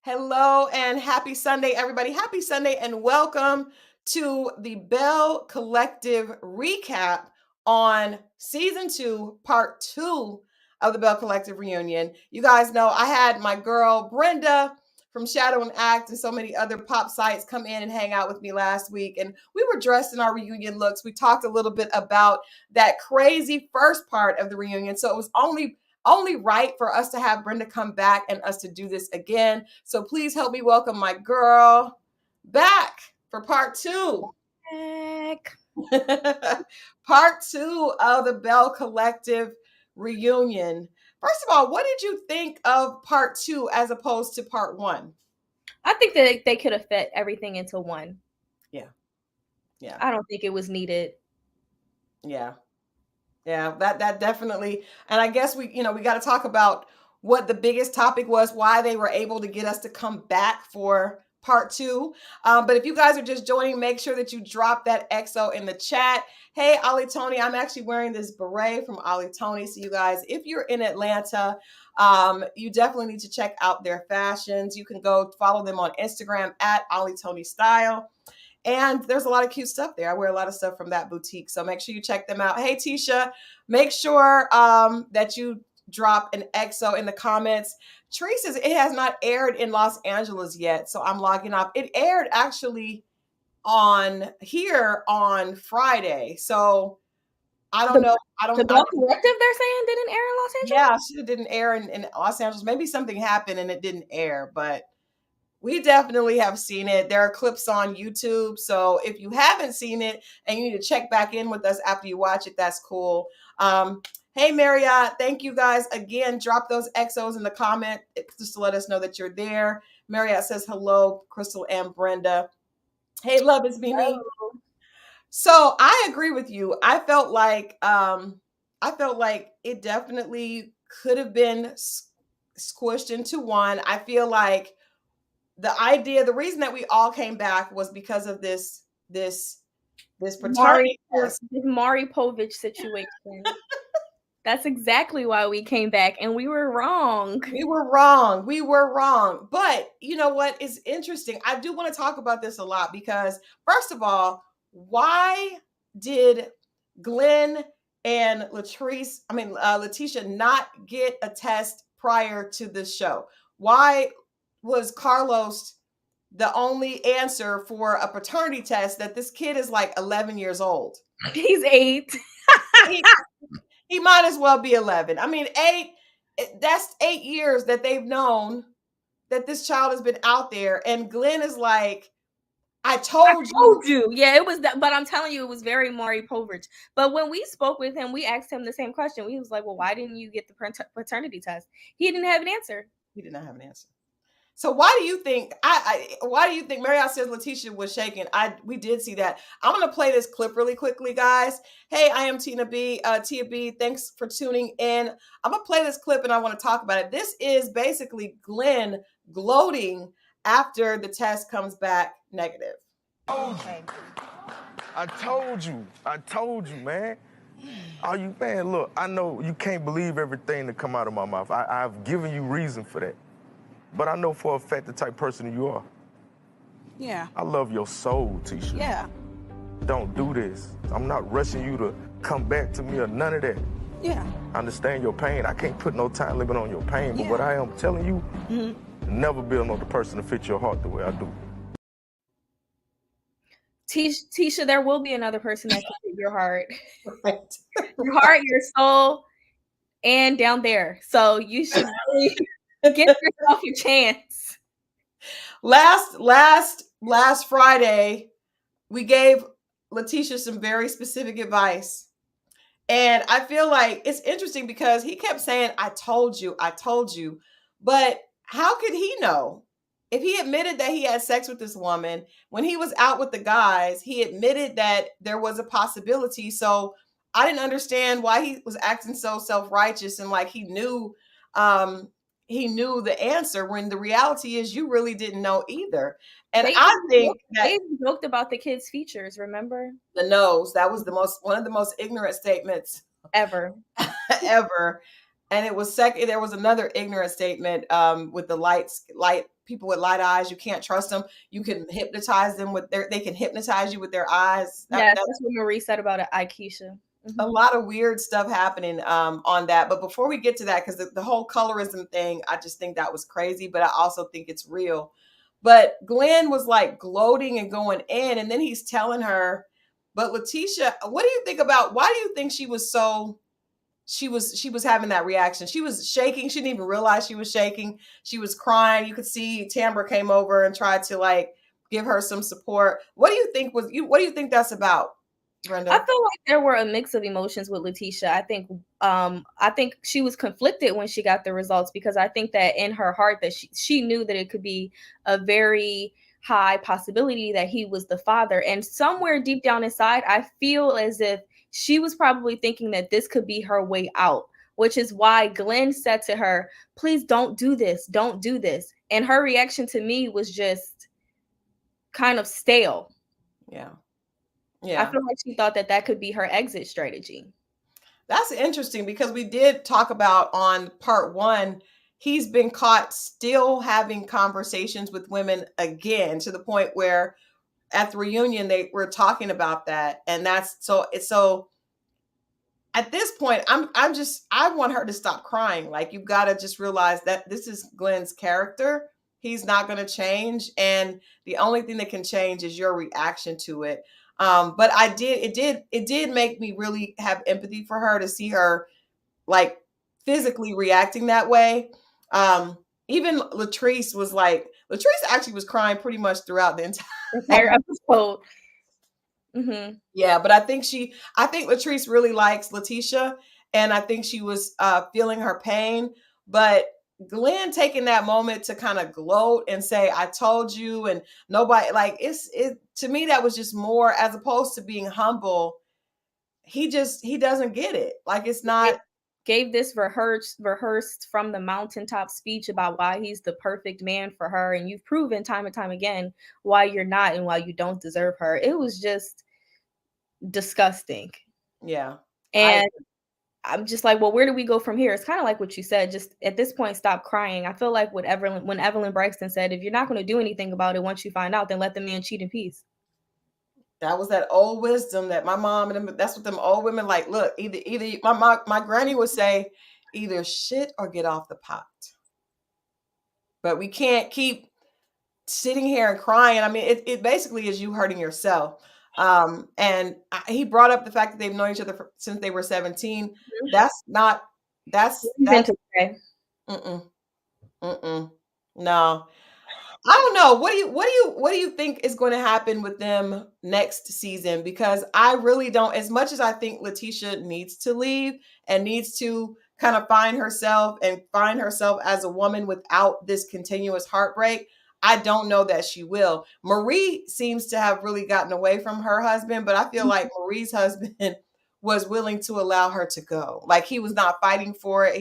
Hello and happy Sunday, everybody. Happy Sunday and welcome to the Belle Collective recap on season 2, part 2 of the Belle Collective reunion. You guys know I had my girl Brenda from Shadow and Act and so many other pop sites come in and hang out with me last week. And we were dressed in our reunion looks. We talked a little bit about that crazy first part of the reunion. So it was only right for us to have Brenda come back and us to do this again. So please help me welcome my girl back for part 2. Part 2 of the Belle Collective reunion. First of all, what did you think of part 2 as opposed to part 1? I think that they could have fit everything into one. Yeah. I don't think it was needed. Yeah, that definitely. And I guess we got to talk about what the biggest topic was, why they were able to get us to come back for part 2. But if you guys are just joining, make sure that you drop that XO in the chat. Hey, Ollie Tony, I'm actually wearing this beret from Ollie Tony. So you guys, if you're in Atlanta, you definitely need to check out their fashions. You can go follow them on Instagram at Ollie Tony Style. And there's a lot of cute stuff there. I wear a lot of stuff from that boutique. So make sure you check them out. Hey, Tisha, make sure that you drop an XO in the comments. Tree says it has not aired in Los Angeles yet. So I'm logging off. It aired actually on Friday. So I don't know. The Belle Collective, they're saying, didn't air in Los Angeles? Yeah, it didn't air in Los Angeles. Maybe something happened and it didn't air, but we definitely have seen it. There are clips on YouTube. So if you haven't seen it and you need to check back in with us after you watch it, that's cool. Hey, Marriott, thank you guys again. Drop those XOs in the comment just to let us know that you're there. Marriott says hello, Christal and Brenda. Hey, love, it's me. So I agree with you. I felt like it definitely could have been squished into one. I feel like the reason that we all came back was because of this paternity this Maury Povich situation. That's exactly why we came back, and we were wrong. We were wrong. But you know what is interesting? I do want to talk about this a lot because, first of all, why did Glen and Letitia not get a test prior to this show? Why was Carlos the only answer for a paternity test that this kid is like 11 years old? He's 8. He might as well be 11. I mean, 8, that's 8 years that they've known that this child has been out there. And Glen is like, I told you. Yeah, it was that, but I'm telling you, it was very Maury Povich. But when we spoke with him, we asked him the same question. He was like, well, why didn't you get the paternity test? He didn't have an answer. He did not have an answer. So why do you think Marriott says Letitia was shaking? We did see that. I'm gonna play this clip really quickly, guys. Hey, I am Tia B. Thanks for tuning in. I'm gonna play this clip and I want to talk about it. This is basically Glen gloating after the test comes back negative. I told you, man. Man, look, I know you can't believe everything that come out of my mouth. I've given you reason for that. But I know for a fact the type of person you are. Yeah. I love your soul, Tisha. Yeah. Don't do this. I'm not rushing you to come back to me or none of that. Yeah. I understand your pain. I can't put no time limit on your pain, but what I am telling you, never be another person to fit your heart the way I do. Tisha, there will be another person that can fit your heart. Right. Your heart, your soul, and down there. So you should really give yourself your chance. Last Friday, we gave Letitia some very specific advice. And I feel like it's interesting because he kept saying, I told you. But how could he know? If he admitted that he had sex with this woman, when he was out with the guys, he admitted that there was a possibility. So I didn't understand why he was acting so self-righteous and like he knew the answer when the reality is you really didn't know either. And I think they joked about the kids' features, remember? The nose. That was one of the most ignorant statements ever. And it was there was another ignorant statement with the light people with light eyes, you can't trust them. You can hypnotize them with they can hypnotize you with their eyes. That's what Marie said about it, Ikeisha. A lot of weird stuff happening on that. But before we get to that, because the whole colorism thing, I just think that was crazy, but I also think it's real. But Glen was like gloating and going in, and then he's telling her, but Letitia, what do you think about, why do you think she was having that reaction? She was shaking. She didn't even realize she was shaking. She was crying. You could see Tamra came over and tried to like give her some support. What do you think that's about, Brenda? I feel like there were a mix of emotions with Letitia. I think she was conflicted when she got the results, because I think that in her heart that she knew that it could be a very high possibility that he was the father. And somewhere deep down inside, I feel as if she was probably thinking that this could be her way out, which is why Glen said to her, please don't do this. Don't do this. And her reaction to me was just kind of stale. Yeah. I feel like she thought that could be her exit strategy. That's interesting, because we did talk about on part 1, he's been caught still having conversations with women again, to the point where at the reunion they were talking about that. And that's so at this point, I want her to stop crying. Like, you've got to just realize that this is Glen's character. He's not going to change. And the only thing that can change is your reaction to it. But it did make me really have empathy for her, to see her like physically reacting that way. Even Latrice actually was crying pretty much throughout the entire episode. Mm-hmm. Yeah, but I think Latrice really likes Letitia, and I think she was feeling her pain. But Glen taking that moment to kind of gloat and say, I told you, and nobody, like, it to me, that was just more, as opposed to being humble. He doesn't get it. Like, it's not. Gave this rehearsed from the mountaintop speech about why he's the perfect man for her, and you've proven time and time again why you're not and why you don't deserve her. It was just disgusting. Yeah. And I'm just like, well, where do we go from here? It's kind of like what you said. Just at this point, stop crying. I feel like when Evelyn Braxton said, if you're not going to do anything about it once you find out, then let the man cheat in peace. That was that old wisdom that my mom and them, that's what them old women like. Look, either my granny would say, either shit or get off the pot. But we can't keep sitting here and crying. I mean, it basically is you hurting yourself. And he brought up the fact that they've known each other since they were 17. That's no. I don't know. What do you think is going to happen with them next season? Because I really don't, as much as I think Letitia needs to leave and needs to kind of find herself as a woman without this continuous heartbreak, I don't know that she will. Marie seems to have really gotten away from her husband, but I feel like Marie's husband was willing to allow her to go. Like, he was not fighting for it.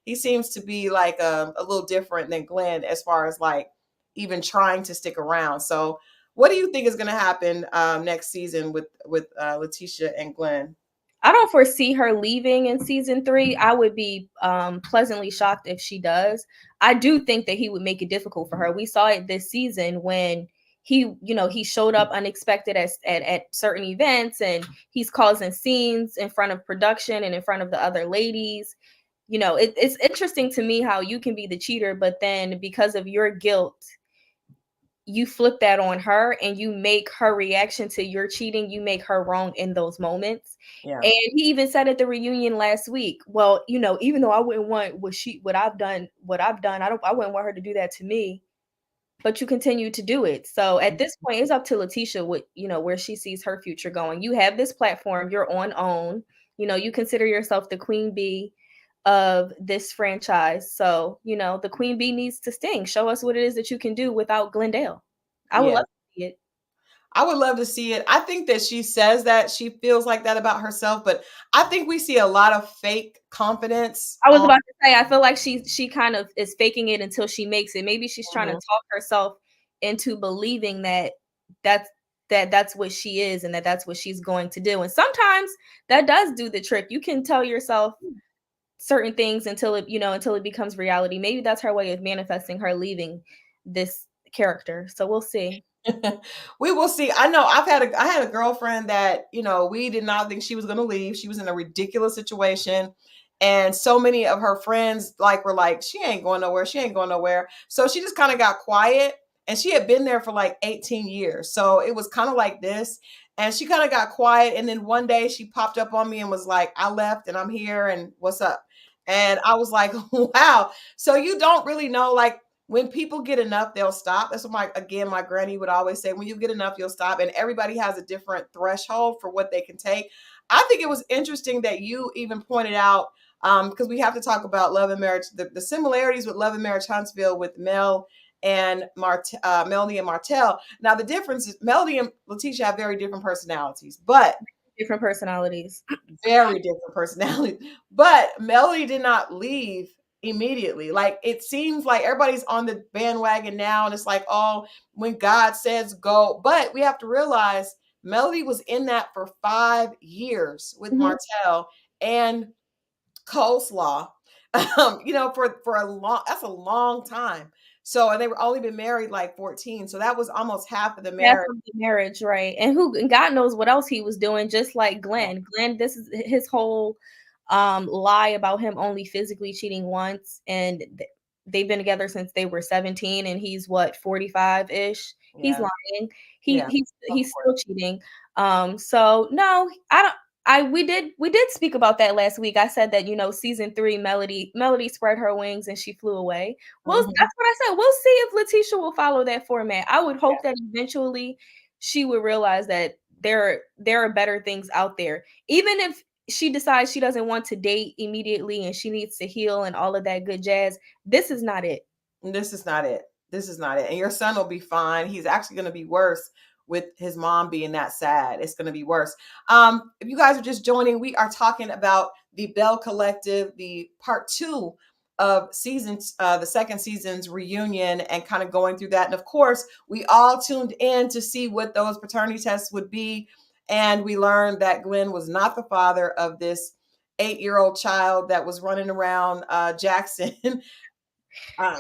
He seems to be like a little different than Glen as far as like even trying to stick around. So what do you think is going to happen next season with Letitia and Glen? I don't foresee her leaving in season 3. I would be pleasantly shocked if she does. I do think that he would make it difficult for her. We saw it this season when he showed up unexpected at certain events, and he's causing scenes in front of production and in front of the other ladies. It's interesting to me how you can be the cheater, but then because of your guilt, you flip that on her and you make her reaction to your cheating, you make her wrong in those moments. Yeah. And he even said at the reunion last week, well, even though I wouldn't want what I've done, I wouldn't want her to do that to me, but you continue to do it. So at this point, it's up to Letitia where she sees her future going. You have this platform, you're on OWN, you consider yourself the queen bee of this franchise. So, the queen bee needs to sting. Show us what it is that you can do without Glendale. I would love to see it. I would love to see it. I think that she says that she feels like that about herself, but I think we see a lot of fake confidence. I was about to say, I feel like she kind of is faking it until she makes it. Maybe she's trying to talk herself into believing that's what she is and that's what she's going to do. And sometimes that does do the trick. You can tell yourself certain things until it becomes reality. Maybe that's her way of manifesting her leaving this character. So we'll see. We will see. I know I had a girlfriend that, we did not think she was going to leave. She was in a ridiculous situation. And so many of her friends were like, she ain't going nowhere. She ain't going nowhere. So she just kind of got quiet, and she had been there for like 18 years. So it was kind of like this. And she kind of got quiet. And then one day she popped up on me and was like, I left and I'm here and what's up? And I was like, wow. So you don't really know, like, when people get enough, they'll stop. That's what my granny would always say, when you get enough, you'll stop. And everybody has a different threshold for what they can take. I think it was interesting that you even pointed out, because we have to talk about Love and Marriage, the similarities with Love and Marriage Huntsville with Melody and Martell. Now, the difference is Melody and Letitia have very different personalities, but Different personalities. very different personalities. But Melody did not leave immediately. Like, it seems like everybody's on the bandwagon now, and it's like, oh, when God says go. But we have to realize Melody was in that for 5 years with Martell and Coleslaw. For that's a long time. So, and they were only been married like 14. So that was almost half of the Half marriage. of the marriage, right? And God knows what else he was doing, just like Glen. Glen, this is his whole lie about him only physically cheating once, and they've been together since they were 17, and he's what, 45-ish. He's lying. He's still cheating. So no, I don't. We did speak about that last week. I said that, season 3, Melody spread her wings and she flew away. Well, that's what I said. We'll see if Letitia will follow that format. I would hope that eventually she would realize that there are better things out there. Even if she decides she doesn't want to date immediately and she needs to heal and all of that good jazz, this is not it. This is not it. This is not it. And your son will be fine. He's actually going to be worse with his mom being that sad. It's going to be worse. If you guys are just joining, we are talking about the Belle Collective, the part 2 of the second season's reunion, and kind of going through that. And of course, we all tuned in to see what those paternity tests would be. And we learned that Glen was not the father of this 8-year-old child that was running around Jackson.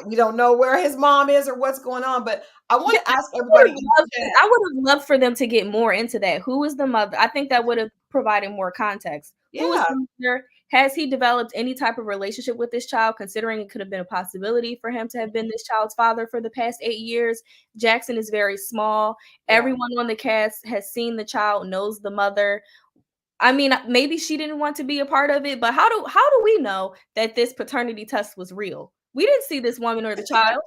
We don't know where his mom is or what's going on, but I want to ask everybody. I would have loved for them to get more into that. Who is the mother? I think that would have provided more context. Yeah. Who is the mother? Has he developed any type of relationship with this child, considering it could have been a possibility for him to have been this child's father for the past 8 years? Jackson is very small. Yeah. Everyone on the cast has seen the child, knows the mother. I mean, maybe she didn't want to be a part of it, but how do we know that this paternity test was real? We didn't see this woman or the child.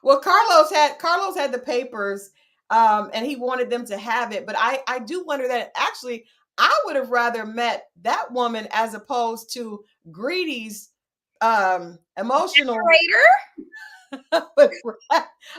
Well, Carlos had the papers, and he wanted them to have it. But I do wonder that actually I would have rather met that woman as opposed to Greedy's emotional.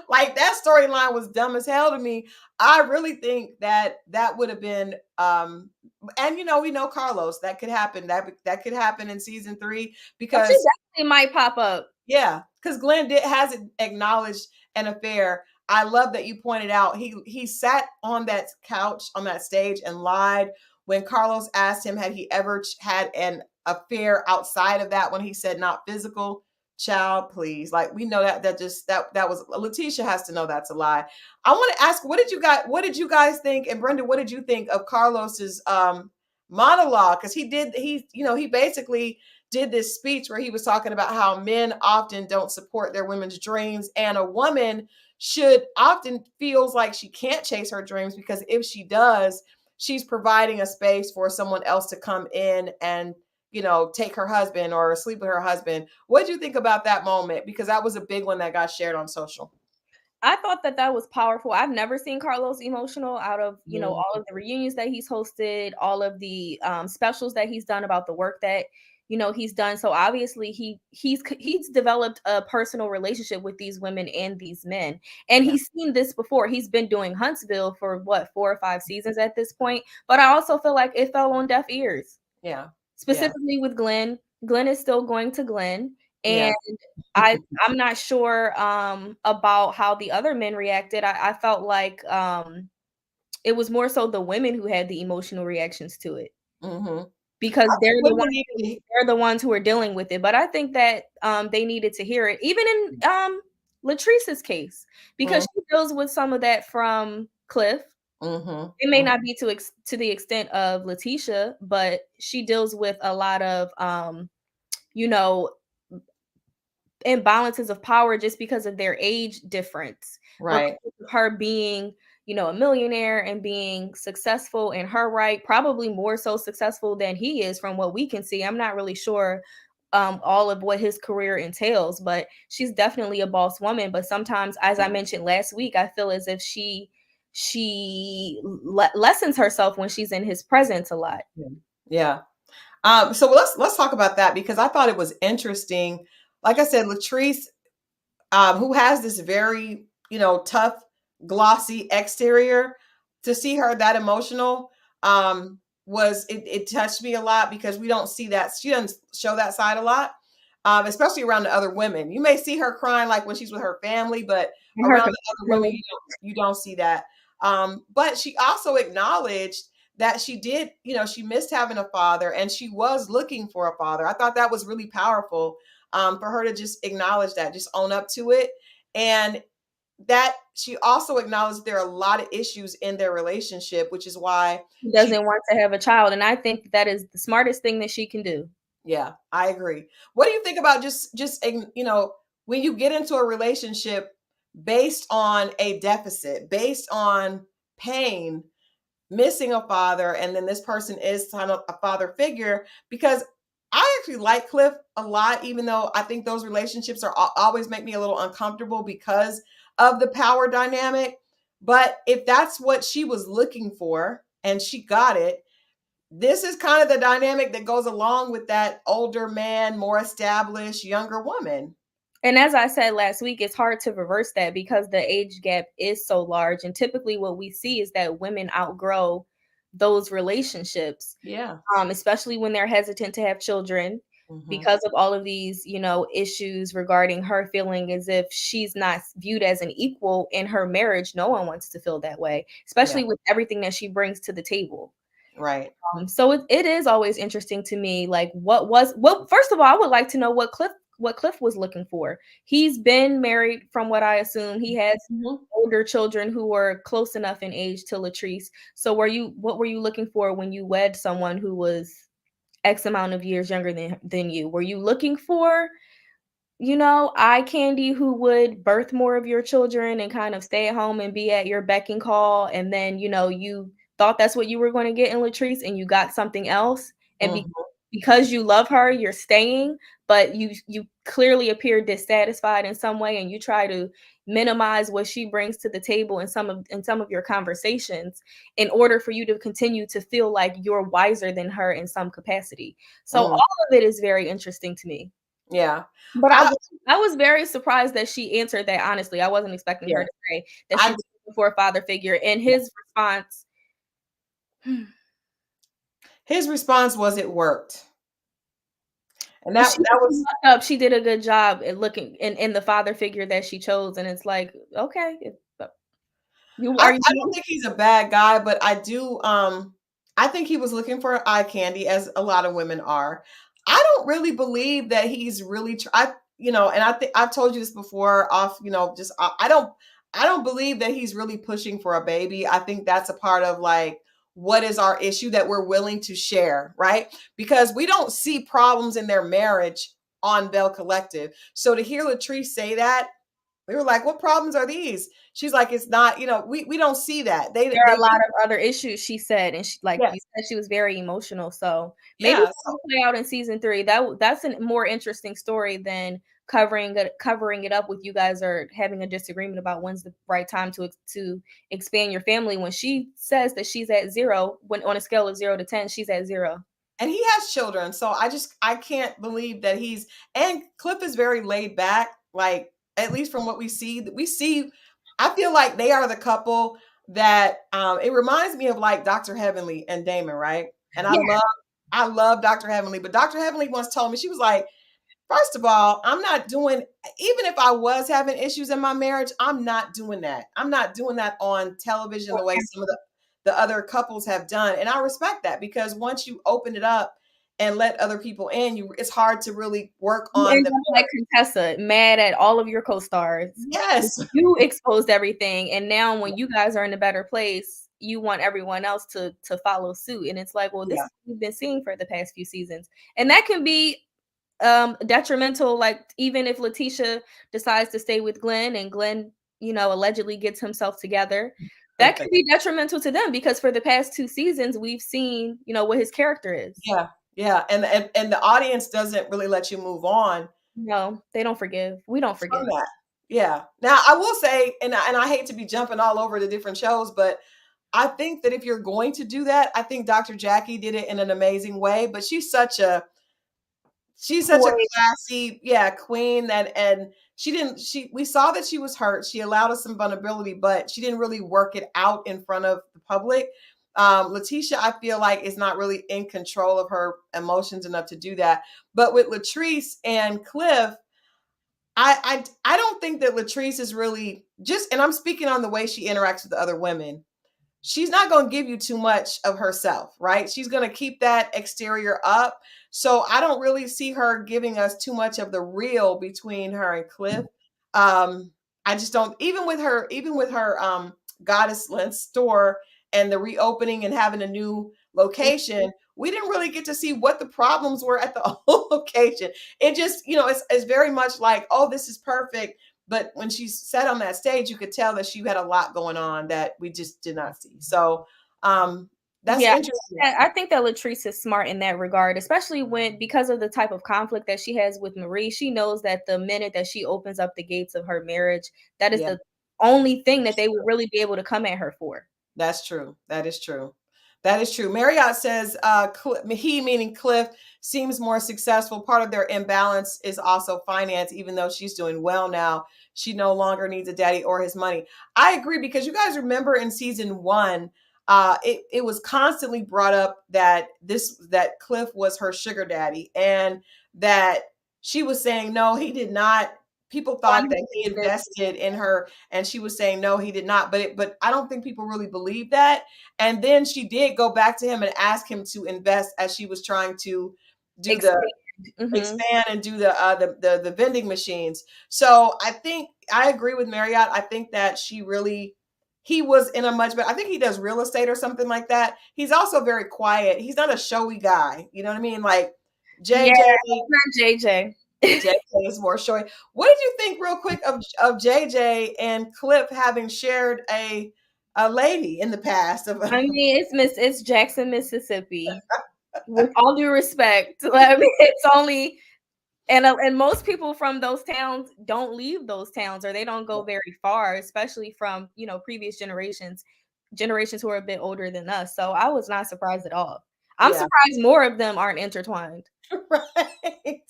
Like, that storyline was dumb as hell to me. I really think that would have been and we know Carlos, that could happen. That could happen in season 3, because she definitely might pop up. Yeah, because Glen hasn't acknowledged an affair. I love that you pointed out he sat on that couch on that stage and lied when Carlos asked him had he ever had an affair outside of that, when he said not physical. Child, please. Like, we know that was Letitia has to know that's a lie. I want to ask, what did you guys think? And Brenda, what did you think of Carlos's monologue? Because he basically did this speech where he was talking about how men often don't support their women's dreams, and a woman should often feels like she can't chase her dreams, because if she does, she's providing a space for someone else to come in and take her husband or sleep with her husband. What did you think about that moment? Because that was a big one that got shared on social. I thought that was powerful. I've never seen Carlos emotional out of, all of the reunions that he's hosted, all of the specials that he's done about the work that, he's done. So obviously he's developed a personal relationship with these women and these men. And he's seen this before. He's been doing Huntsville for 4 or 5 seasons at this point. But I also feel like it fell on deaf ears. Yeah. Specifically with Glen. Glen is still going to Glen. And I'm not sure about how the other men reacted. I felt like it was more so the women who had the emotional reactions to it. Because they're the ones who are dealing with it. But I think that they needed to hear it. Even in Latrice's case, because she deals with some of that from Cliff. It may not be to the extent of Letitia, but she deals with a lot of you know, imbalances of power just because of their age difference. Right. Her being, a millionaire and being successful in her right, probably more so successful than he is from what we can see. I'm not really sure all of what his career entails, but she's definitely a boss woman. But sometimes, as I mentioned last week, I feel as if she lessens herself when she's in his presence a lot. Yeah. So let's talk about that, because I thought it was interesting. Like I said, Latrice, who has this very, tough, glossy exterior, to see her that emotional, it touched me a lot, because we don't see that. She doesn't show that side a lot, especially around the other women. You may see her crying like when she's with her family, but around the other women, you don't see that. But she also acknowledged that she did, she missed having a father, and she was looking for a father. I thought that was really powerful, for her to just acknowledge that, just own up to it. And that she also acknowledged there are a lot of issues in their relationship, which is why she doesn't want to have a child. And I think that is the smartest thing that she can do. Yeah, I agree. What do you think about just when you get into a relationship based on a deficit, based on pain, missing a father, and then this person is kind of a father figure? Because I actually like Cliff a lot, even though I think those relationships are always make me a little uncomfortable because of the power dynamic. But if that's what she was looking for and she got it, this is kind of the dynamic that goes along with that older man, more established, younger woman. And as I said last week, it's hard to reverse that because the age gap is so large. And typically what we see is that women outgrow those relationships. Yeah. Especially when they're hesitant to have children, because of all of these, issues regarding her feeling as if she's not viewed as an equal in her marriage. No one wants to feel that way, especially with everything that she brings to the table. Right. So it is always interesting to me, like first of all, I would like to know what Cliff was looking for. He's been married, from what I assume. He has older children who were close enough in age to Latrice. So what were you looking for when you wed someone who was X amount of years younger than you? Were you looking for, eye candy who would birth more of your children and kind of stay at home and be at your beck and call, and then you thought that's what you were going to get in Latrice and you got something else, and because you love her, you're staying, but you clearly appear dissatisfied in some way, and you try to minimize what she brings to the table in some of your conversations in order for you to continue to feel like you're wiser than her in some capacity. So all of it is very interesting to me. Yeah. But I was very surprised that she answered that honestly. I wasn't expecting her to say that she was looking for a father figure. And his response was, it worked. And that was up. She did a good job at looking in the father figure that she chose. And it's like, okay. I don't think he's a bad guy, but I do I think he was looking for eye candy, as a lot of women are. I don't really believe that he's really and I think I've told you this before off, just I don't believe that he's really pushing for a baby. I think that's a part of like, what is our issue that we're willing to share, right? Because we don't see problems in their marriage on Belle Collective. So to hear Latrice say that, we were like, what problems are these? She's like, it's not, we don't see that. There are a lot of other issues, she said. And she, like you said, she was very emotional. So maybe it'll play out in season 3. That's a more interesting story than covering it up with you guys or having a disagreement about when's the right time to expand your family, when she says that she's at 0, when on a scale of 0 to 10, she's at 0. And he has children. So I can't believe that and Cliff is very laid back. Like, at least from what we see, I feel like they are the couple that it reminds me of like Dr. Heavenly and Damon, right? And I love Dr. Heavenly, but Dr. Heavenly once told me, she was like, first of all, I'm not doing, even if I was having issues in my marriage, I'm not doing that. I'm not doing that on television the way some of the other couples have done. And I respect that, because once you open it up and let other people in, it's hard to really work You on end the up like Contessa, mad at all of your co-stars. yes. You exposed everything, and now when you guys are in a better place, you want everyone else to follow suit. And it's like, well, this is what we've been seeing for the past few seasons. And that can be detrimental, like even if Letitia decides to stay with Glen and Glen, allegedly gets himself together, that can be detrimental to them, because for the past 2 seasons we've seen, what his character is. Yeah. And the audience doesn't really let you move on. No, they don't forgive. We don't forgive that. Yeah. Now I will say, and I hate to be jumping all over the different shows, but I think that if you're going to do that, I think Dr. Jackie did it in an amazing way. But she's such a classy, queen, and we saw that she was hurt. She allowed us some vulnerability, but she didn't really work it out in front of the public. Letitia, I feel like, is not really in control of her emotions enough to do that. But with Latrice and Cliff, I don't think that Latrice is really and I'm speaking on the way she interacts with the other women. She's not going to give you too much of herself, right? She's going to keep that exterior up. So I don't really see her giving us too much of the real between her and Cliff. I just don't, even with her Goddess Land store and the reopening and having a new location, we didn't really get to see what the problems were at the old location. It just, it's very much like, oh, this is perfect. But when she sat on that stage, you could tell that she had a lot going on that we just did not see. So that's interesting. I think that Latrice is smart in that regard, especially because of the type of conflict that she has with Marie. She knows that the minute that she opens up the gates of her marriage, that is the only thing that they will really be able to come at her for. That's true. That is true. That is true. Marriott says he, meaning Cliff, seems more successful. Part of their imbalance is also finance. Even though she's doing well now, she no longer needs a daddy or his money. I agree, because you guys remember in season 1, it was constantly brought up that Cliff was her sugar daddy, and that she was saying no, he did not. People thought that he invested in her, and she was saying no, he did not. But I don't think people really believe that. And then she did go back to him and ask him to invest, as she was trying to do expand and do the vending machines. So I think I agree with Marriott. I think that he was in a much better, I think he does real estate or something like that. He's also very quiet. He's not a showy guy. You know what I mean? Like JJ. Yeah, not JJ. JJ is more showy. What did you think, real quick, of JJ and Cliff having shared a lady in the past? I mean, it's Jackson, Mississippi. With all due respect, I mean, it's only and most people from those towns don't leave those towns, or they don't go very far, especially from previous generations who are a bit older than us. So I was not surprised at all. I'm surprised more of them aren't intertwined. Right.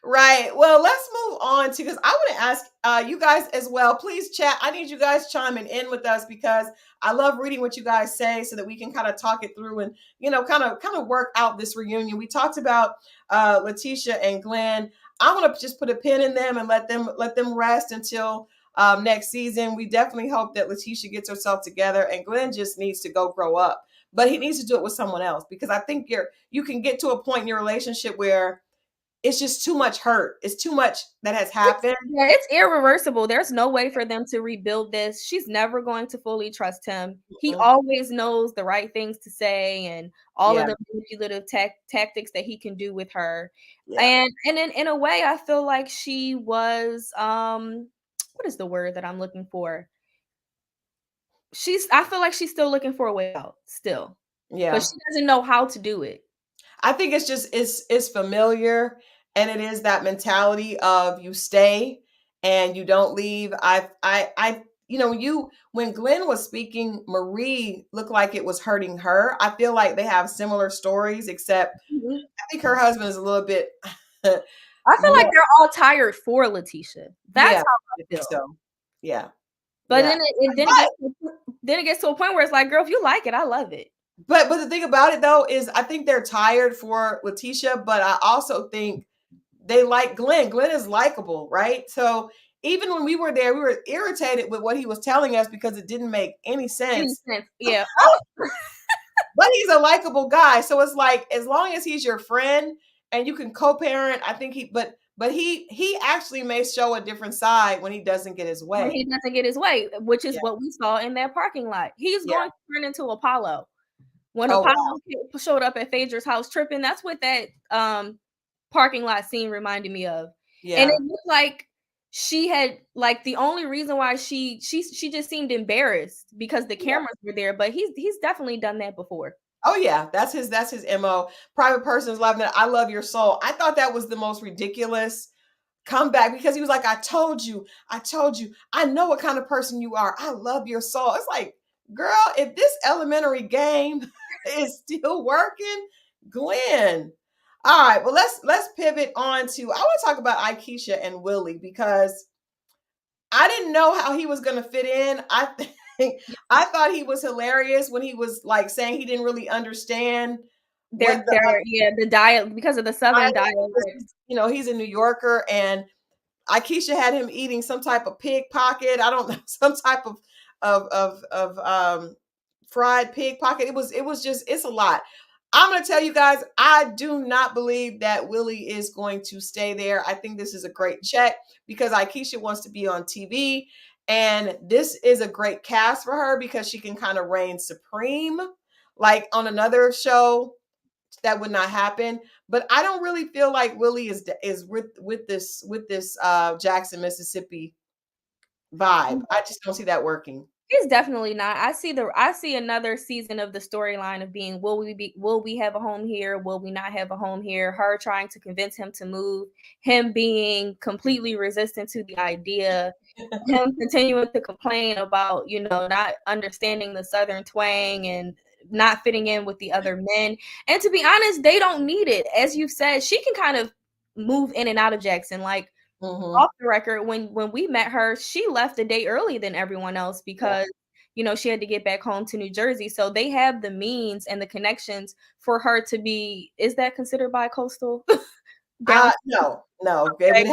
Right. Well, let's move on to, because I want to ask you guys as well. Please chat. I need you guys chiming in with us, because I love reading what you guys say, so that we can kind of talk it through and kind of work out this reunion. We talked about Letitia and Glen. I want to just put a pin in them and let them rest until next season. We definitely hope that Letitia gets herself together, and Glen just needs to go grow up, but he needs to do it with someone else, because I think you can get to a point in your relationship where it's just too much hurt. It's too much that has happened. It's irreversible. There's no way for them to rebuild this. She's never going to fully trust him. He always knows the right things to say, and all of the manipulative tactics that he can do with her. And in a way, I feel like she was what is the word that I'm looking for? I feel like she's still looking for a way out still. Yeah. But she doesn't know how to do it. I think it's just it's familiar, and it is that mentality of you stay and you don't leave. When Glen was speaking, Marie looked like it was hurting her. I feel like they have similar stories, except I think her husband is a little bit I feel like they're all tired for Letitia. That's how I feel. So. Yeah. But then it gets to a point where it's like, girl, if you like it, I love it. But the thing about it, though, is I think they're tired for Letitia, but I also think they like Glen. Glen is likable, right? So even when we were there, we were irritated with what he was telling us, because it didn't make any sense. Yeah. but he's a likable guy. So it's like, as long as he's your friend and you can co-parent, I think but he actually may show a different side when he doesn't get his When way. he doesn't get his way, which is Yeah. what we saw in that parking lot. He's Yeah. going to turn into Apollo. When Oh, wow. Apollo showed up at Phaedra's house tripping, that's what that parking lot scene reminded me of. Yeah. And it looked like she had, like, the only reason why she just seemed embarrassed because the cameras were there, but he's definitely done that before. Oh yeah, that's his MO. Private person's love that I love your soul. I thought that was the most ridiculous comeback because he was like, I told you, I know what kind of person you are. I love your soul. It's like, girl, if this elementary game is still working, Glen. All right, well, let's pivot on to, I want to talk about Ikeisha and Willie because I didn't know how he was going to fit in. I thought he was hilarious when he was like saying he didn't really understand what The dialect, because of the Southern dialect. you know, he's a New Yorker, and Ikeisha had him eating some type of pig pocket. I don't know, some type of fried pig pocket. It was just, it's a lot. I'm going to tell you guys, I do not believe that Willie is going to stay there. I think this is a great check because Ikeisha wants to be on TV. And this is a great cast for her because she can kind of reign supreme. Like on another show, that would not happen. But I don't really feel like Willie is with this Jackson, Mississippi vibe. I just don't see that working. It's definitely not. I see another season of the storyline of being, will we have a home here? Will we not have a home here? Her trying to convince him to move, him being completely resistant to the idea, him continuing to complain about, not understanding the Southern twang and not fitting in with the other men. And to be honest, they don't need it. As you said, she can kind of move in and out of Jackson. Like, off the record, when we met her, she left a day early than everyone else because she had to get back home to New Jersey. So they have the means and the connections for her to be, is that considered bi-coastal? No. Okay. It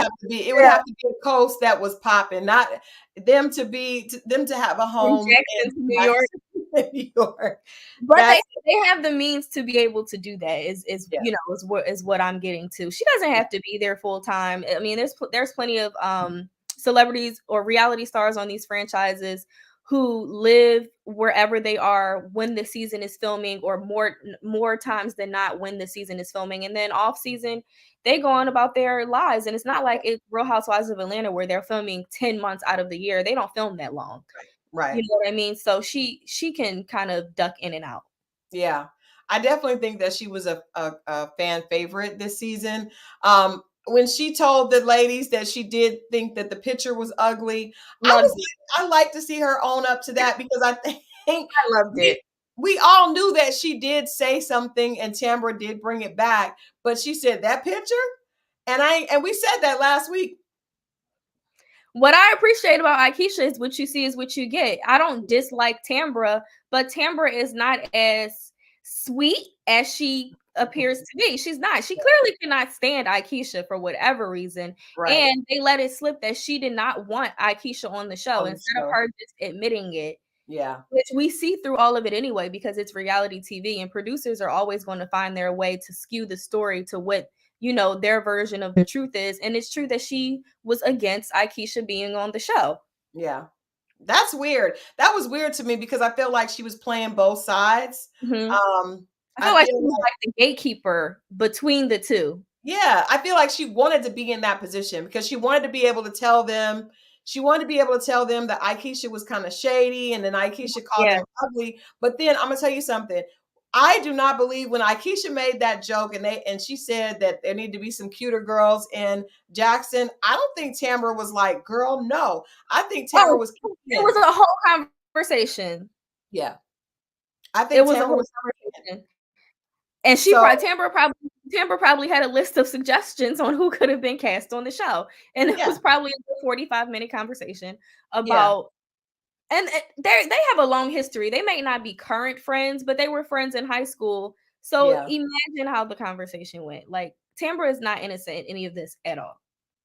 would have to be a coast that was popping, not them to have a home in New York. New York. But they have the means to be able to do that. Is what I'm getting to. She doesn't have to be there full time. I mean, there's plenty of celebrities or reality stars on these franchises who live wherever they are when the season is filming, or more times than not when the season is filming, and then off season they go on about their lives. And it's not like it's Real Housewives of Atlanta where they're filming 10 months out of the year. They don't film that long. Right. You know what I mean? So she can kind of duck in and out. Yeah. I definitely think that she was a fan favorite this season. When she told the ladies that she did think that the picture was ugly, I like to see her own up to that because I think I loved it. We all knew that she did say something and Tamra did bring it back, but she said that picture, and we said that last week. What I appreciate about Ikeisha is what you see is what you get. I don't dislike Tamra, but Tamra is not as sweet as she appears to be. She's not. She clearly cannot stand Ikeisha for whatever reason. Right. And they let it slip that she did not want Ikeisha on the show instead of her just admitting it. Yeah. Which we see through all of it anyway, because it's reality TV and producers are always going to find their way to skew the story to what their version of the truth is. And it's true that she was against Ikeisha being on the show. Yeah. That's weird. That was weird to me because I feel like she was playing both sides. Mm-hmm. I feel like she was like the gatekeeper between the two. Yeah. I feel like she wanted to be in that position because she wanted to be able to tell them that Ikeisha was kind of shady, and then Ikeisha called them ugly. But then I'm gonna tell you something. I do not believe when Ikeisha made that joke and she said that there need to be some cuter girls in Jackson. I don't think Tamra was like, girl, no. I think Tamra was. It was a whole conversation. Yeah. I think it was a whole conversation. And Tamra probably had a list of suggestions on who could have been cast on the show. And it was probably a 45-minute conversation about and they have a long history. They may not be current friends, but they were friends in high school. So imagine how the conversation went. Like, Tamra is not innocent in any of this at all.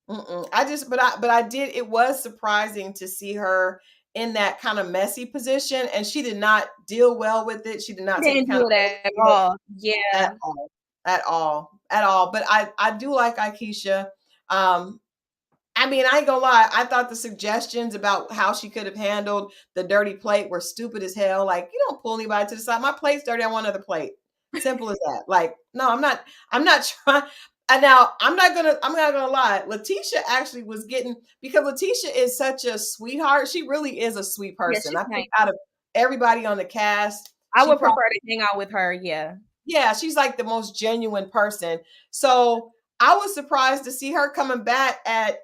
It was surprising to see her in that kind of messy position, and she did not deal well with it. She did not take Didn't do it accountability at for it all. Yeah. at all. But I do like Ikeisha. I mean, I ain't gonna lie. I thought the suggestions about how she could have handled the dirty plate were stupid as hell. Like, you don't pull anybody to the side. My plate's dirty. I want another plate. Simple as that. Like, no, I'm not. I'm not trying. And now I'm not gonna lie. Letitia actually was getting, because Letitia is such a sweetheart. She really is a sweet Yeah, person. she's I nice. think out of everybody on the cast, I she would probably, prefer to hang out with her. Yeah. yeah, she's like the most genuine person. So I was surprised to see her coming back at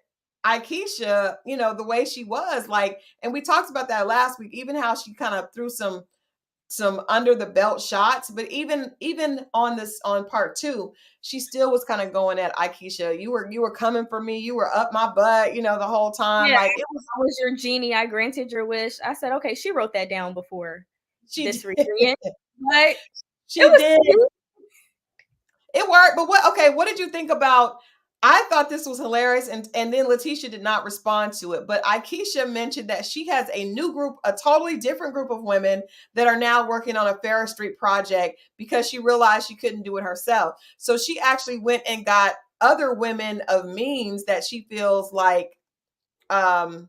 Ikeisha, you know, the way she was like, and we talked about that last week, even how she kind of threw some under the belt shots, but even on this, on part 2, she still was kind of going at Ikeisha. You were coming for me, you were up my butt, you know, the whole time. Yeah, Like, it was, I was your genie. I granted your wish. I said, okay, she wrote that down before she this did. reunion, but it She was did. cute. It worked, but what did you think about? I thought this was hilarious, and then Letitia did not respond to it. But Ikeisha mentioned that she has a new group, a totally different group of women that are now working on a Ferris Street project because she realized she couldn't do it herself. So she actually went and got other women of means that she feels like, um,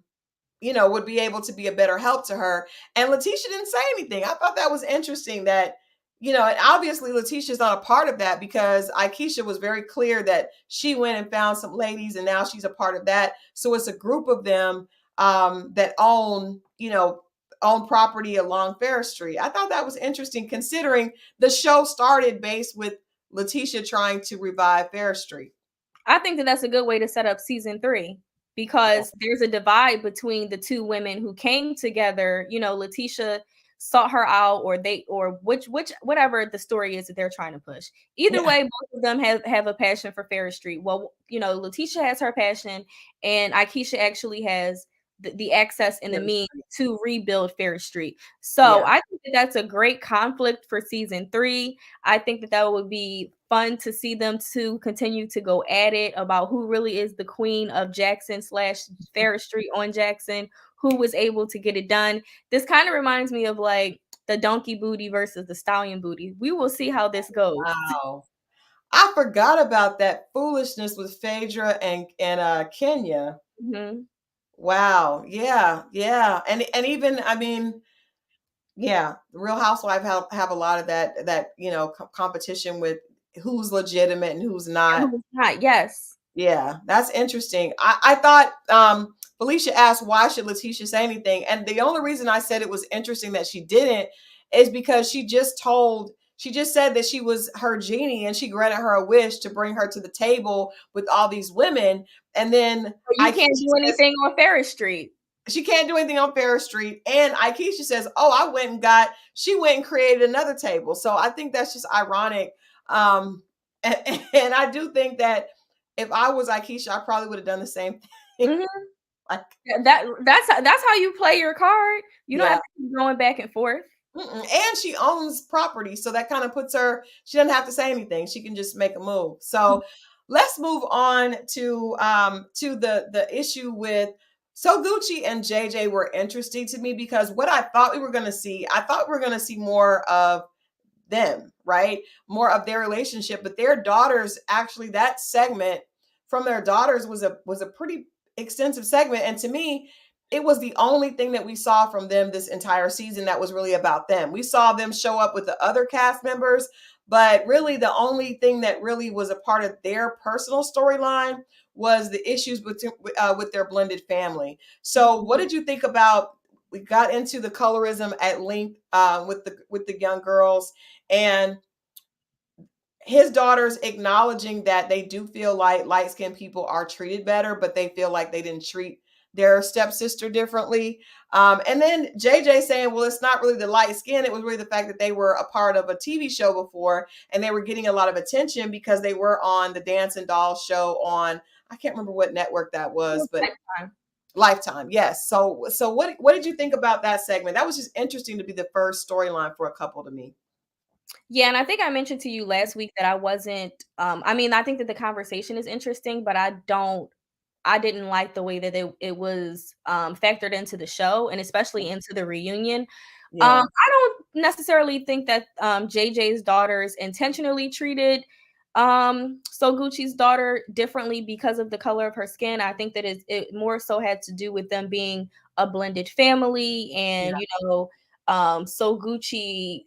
you know, would be able to be a better help to her. And Letitia didn't say anything. I thought that was interesting that, you know, and obviously Letitia's not a part of that because Ikeisha was very clear that she went and found some ladies and now she's a part of that. So it's a group of them that own, you know, own property along Ferris Street. I thought that was interesting considering the show started based with Letitia trying to revive Ferris Street. I think that that's a good way to set up season 3 because there's a divide between the two women who came together. You know, Letitia sought her out, or which whatever the story is that they're trying to push. Either Yeah. way, both of them have a passion for Ferris Street. Well, you know, Letitia has her passion, and Ikeisha actually has the access and the means to rebuild Ferris Street. So Yeah. I think that that's a great conflict for season 3. I think that that would be fun to see them to continue to go at it about who really is the queen of Jackson / Ferris Street on Jackson, who was able to get it done. This kind of reminds me of like the donkey booty versus the stallion booty. We will see how this goes. Wow. I forgot about that foolishness with Phaedra and Kenya. Mhm. Wow. Yeah. Yeah. And even, I mean, yeah, the Real Housewife have a lot of that, you know, competition with who's legitimate and who's not. Who's not? Yes. Yeah, that's interesting. I thought Felicia asked why should Letitia say anything, and the only reason I said it was interesting that she didn't is because she just said that she was her genie and she granted her a wish to bring her to the table with all these women, and then But you can't do says anything on Ferris Street. she can't do anything on Ferris Street, and Ikeisha says, "Oh, she went and created another table." So I think that's just ironic, and, and I do think that if I was Ikeisha, I probably would have done the same thing. Mhm. Like, That's how you play your card. You don't yeah. have to keep going back and forth. And she owns property, so that kind of puts her. She doesn't have to say anything. She can just make a move. So let's move on to the issue with. So Gucci and JJ were interesting to me because what I thought we were going to see, I thought we were going to see more of them, right? More of their relationship, but their daughters actually, that segment from their daughters was a pretty extensive segment, and to me it was the only thing that we saw from them this entire season that was really about them. We saw them show up with the other cast members, but really the only thing that really was a part of their personal storyline was the issues with their blended family. So what did you think about, we got into the colorism at length with the young girls, and his daughters acknowledging that they do feel like light-skinned people are treated better, but they feel like they didn't treat their stepsister differently. And then JJ saying, well, it's not really the light skin. It was really the fact that they were a part of a TV show before and they were getting a lot of attention because they were on the Dance and Doll show on, I can't remember what network that was, but Lifetime. Yes. So what did you think about that segment? That was just interesting to be the first storyline for a couple to me. Yeah, and I think I mentioned to you last week that I wasn't I mean, I think that the conversation is interesting, but I don't I didn't like the way that it was factored into the show, and especially into the reunion. Yeah. I don't necessarily think that JJ's daughters intentionally treated So Gucci's daughter differently because of the color of her skin. I think that it more so had to do with them being a blended family, and So Gucci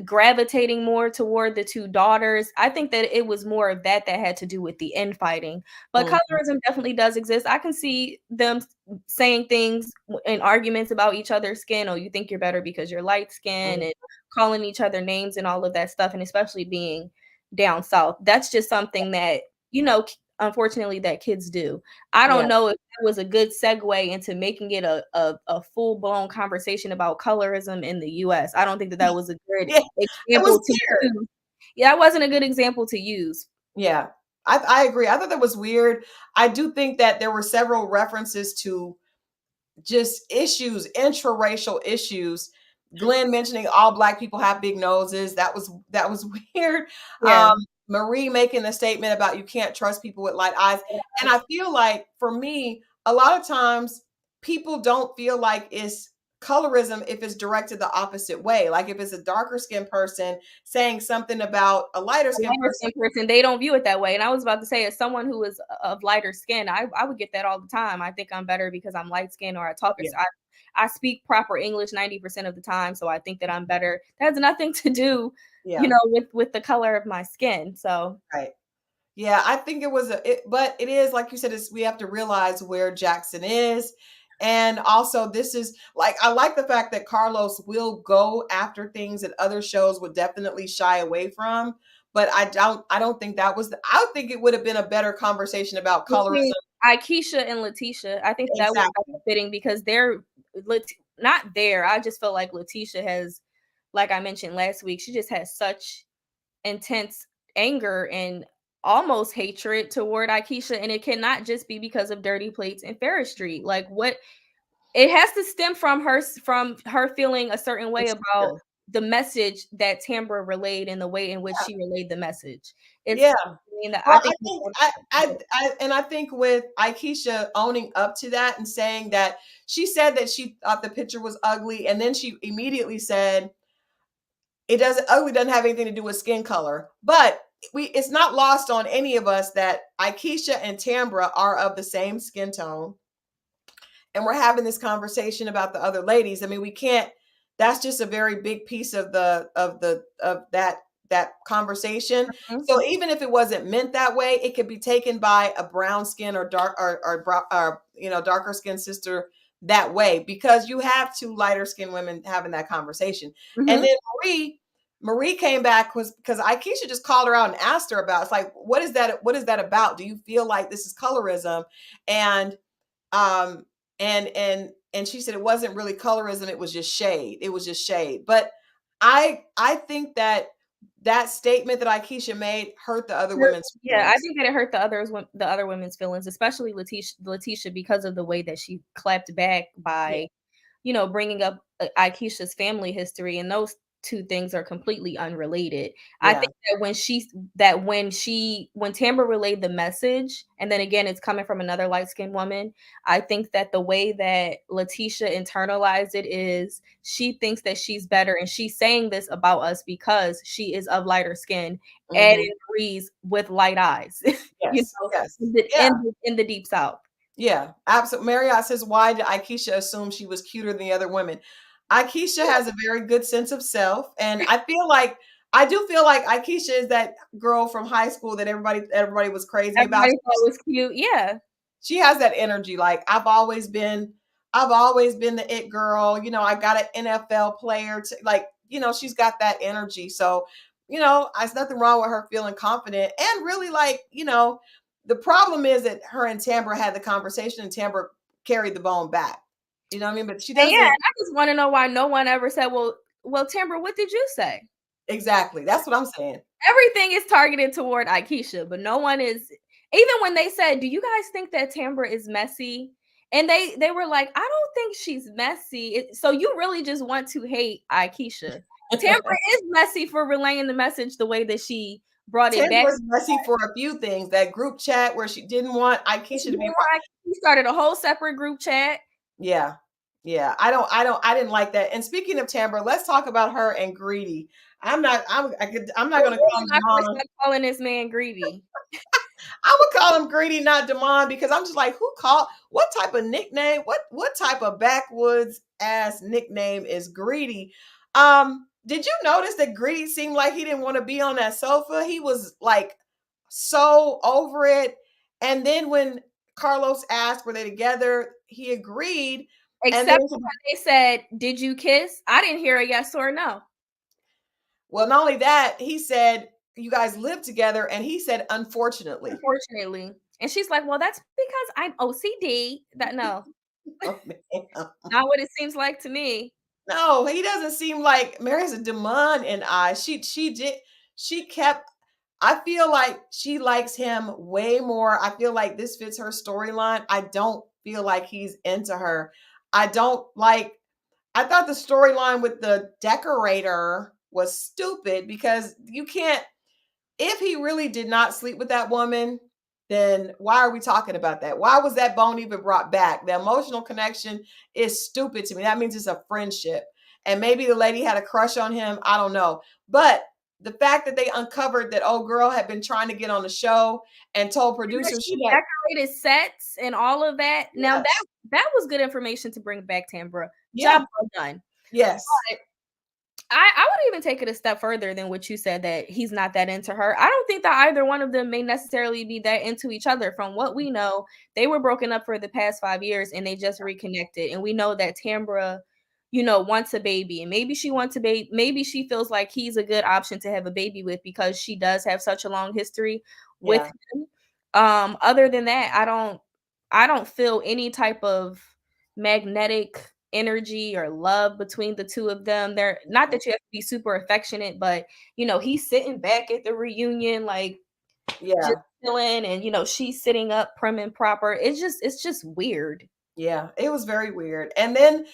gravitating more toward the two daughters. I think that it was more of that had to do with the infighting. But colorism definitely does exist. I can see them saying things in arguments about each other's skin. Oh, you think you're better because you're light skinned, and calling each other names and all of that stuff. And especially being down south, that's just something that, unfortunately, that kids do. I don't know if that was a good segue into making it a full-blown conversation about colorism in the US. I don't think that was a good example to use. Yeah, that wasn't a good example to use. Yeah, I agree. I thought that was weird. I do think that there were several references to just issues, intraracial issues. Glen mentioning all Black people have big noses. That was weird. Yeah. Marie making a statement about you can't trust people with light eyes. And I feel like, for me, a lot of times people don't feel like it's colorism if it's directed the opposite way. Like if it's a darker skinned person saying something about a lighter skinned person, they don't view it that way. And I was about to say, as someone who is of lighter skin, I would get that all the time. I think I'm better because I'm light skinned, or I talk. I speak proper English 90% of the time, so I think that I'm better. That has nothing to do, with the color of my skin. So right. Yeah, I think it was but it is, like you said, we have to realize where Jackson is. And also, this is like, I like the fact that Carlos will go after things that other shows would definitely shy away from. But I don't think that was I think it would have been a better conversation about colorism. Ikeisha and Letitia, I think that was fitting because they're not there. I just feel like Letitia has, like I mentioned last week, she just has such intense anger and almost hatred toward Ikeisha, and it cannot just be because of dirty plates and Ferris Street. Like, what it has to stem from her feeling a certain way about the message that Tamra relayed and the way in which she relayed the message. It's I think with Ikeisha owning up to that and saying that she said that she thought the picture was ugly, and then she immediately said ugly doesn't have anything to do with skin color. But it's not lost on any of us that Ikeisha and Tamra are of the same skin tone. And we're having this conversation about the other ladies. I mean, we can't, that's just a very big piece of that conversation. So even if it wasn't meant that way, it could be taken by a brown skin or darker skin sister that way, because you have two lighter skinned women having that conversation. And then Marie came back because Ikeisha just called her out and asked her about, it's like, what is that about? Do you feel like this is colorism? And and she said it wasn't really colorism, it was just shade. But I think that statement that Ikeisha made hurt the other women's feelings. Yeah, I think that it hurt the other women's feelings, especially Letitia, because of the way that she clapped back by, bringing up Ikeisha's family history, and those two things are completely unrelated. Yeah. I think that when Tamra relayed the message, and then again, it's coming from another light-skinned woman, I think that the way that Letitia internalized it is she thinks that she's better, and she's saying this about us because she is of lighter skin and agrees with light eyes. Yes, in the deep south. Yeah, absolutely. Marriott says, why did Ikeisha assume she was cuter than the other women? Ikeisha has a very good sense of self, and I do feel like Ikeisha is that girl from high school that everybody was crazy about. Everybody thought was cute. Yeah, she has that energy. Like, I've always been the it girl. I got an NFL player she's got that energy. So, there's nothing wrong with her feeling confident, and really, the problem is that her and Tamra had the conversation, and Tamra carried the bone back. You know what I mean? But she doesn't. Yeah, and I just want to know why no one ever said, well, Tamra, what did you say? Exactly. That's what I'm saying. Everything is targeted toward Ikeisha, but no one is. Even when they said, do you guys think that Tamra is messy? And they were like, I don't think she's messy. So you really just want to hate Ikeisha. Tamra is messy for relaying the message the way that she brought it back. Tamra's messy for a few things. That group chat where she didn't want Ikeisha to be part. He started a whole separate group chat. Yeah. Yeah. I didn't like that. And speaking of Tamra, let's talk about her and Greedy. I'm not gonna call him I Demond. start calling this man Greedy. I would call him Greedy, not Demond, because I'm just like, what type of nickname, what type of backwoods ass nickname is Greedy? Did you notice that Greedy seemed like he didn't want to be on that sofa? He was like so over it. And then when Carlos asked, were they together? He agreed. And Except then, when they said, "Did you kiss?" I didn't hear a yes or a no. well, not only that, he said, you guys live together. And he said, unfortunately. Unfortunately. And she's like, "Well, that's because I'm OCD." That no, Oh, not what it seems like to me. no, he doesn't seem like Mary's a demon in eyes. She kept I feel like she likes him way more. I feel like this fits her storyline. I don't feel like he's into her. I don't like I thought the storyline with the decorator was stupid because you can't if he really did not sleep with that woman, then why are we talking about that? Why was that bone even brought back? The emotional connection is stupid to me. That means it's a friendship. And maybe the lady had a crush on him. I don't know. But the fact that they uncovered that old girl had been trying to get on the show and told producers She she had decorated sets and all of that. Now yes, that was good information to bring back, Tamra. yeah, Job well done. yes, But I would even take it a step further than what you said, that he's not that into her. I don't think that either one of them may necessarily be that into each other. From what we know, they were broken up for the past 5 years and they just reconnected. And we know that Tamra, wants a baby, and maybe she wants a baby. Maybe she feels like he's a good option to have a baby with because she does have such a long history with yeah, him. Other than that, I don't feel any type of magnetic energy or love between the two of them. They're not that you have to be super affectionate, but he's sitting back at the reunion, like just yeah, chilling, and she's sitting up prim and proper. It's just weird. yeah. It was very weird. And then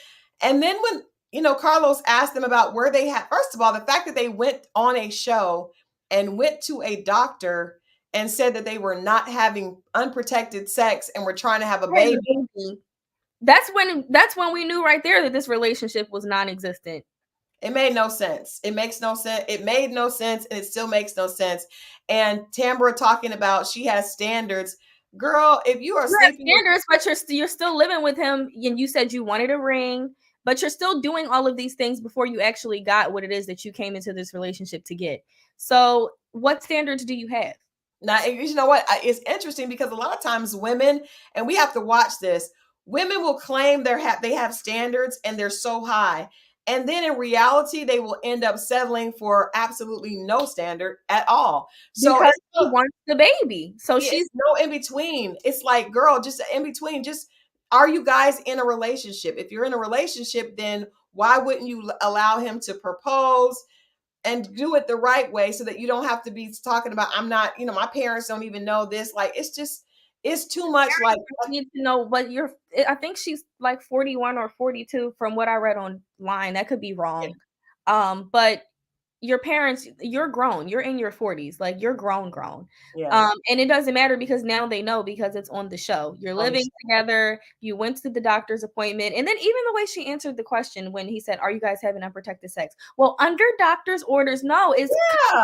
when Carlos asked them about where they had first of all, the fact that they went on a show and went to a doctor and said that they were not having unprotected sex and were trying to have a baby. That's when we knew right there that this relationship was non-existent. It made no sense. It makes no sense. It made no sense and it still makes no sense. And Tambra talking about she has standards. Girl, if you are You have sleeping with standards, but you're still living with him, and you said you wanted a ring, but you're still doing all of these things before you actually got what it is that you came into this relationship to get. So, what standards do you have? now, you know what? It's interesting because a lot of times women, and we have to watch this, women will claim they have standards and they're so high. And then in reality, they will end up settling for absolutely no standard at all. So Because it's she wants the baby. So yeah, she's it's no in between. It's like, girl, just in between. Just are you guys in a relationship? If you're in a relationship, then why wouldn't you allow him to propose and do it the right way so that you don't have to be talking about, I'm not, my parents don't even know this. Like, it's too much. Like, need to know what you're. I think she's like 41 or 42 from what I read online. That could be wrong. But your parents, you're grown. You're in your 40s. Like, you're grown. yeah, And it doesn't matter because now they know because it's on the show. You're living together. You went to the doctor's appointment. And then even the way she answered the question when he said, "Are you guys having unprotected sex?" Well, under doctor's orders, no. It's yeah.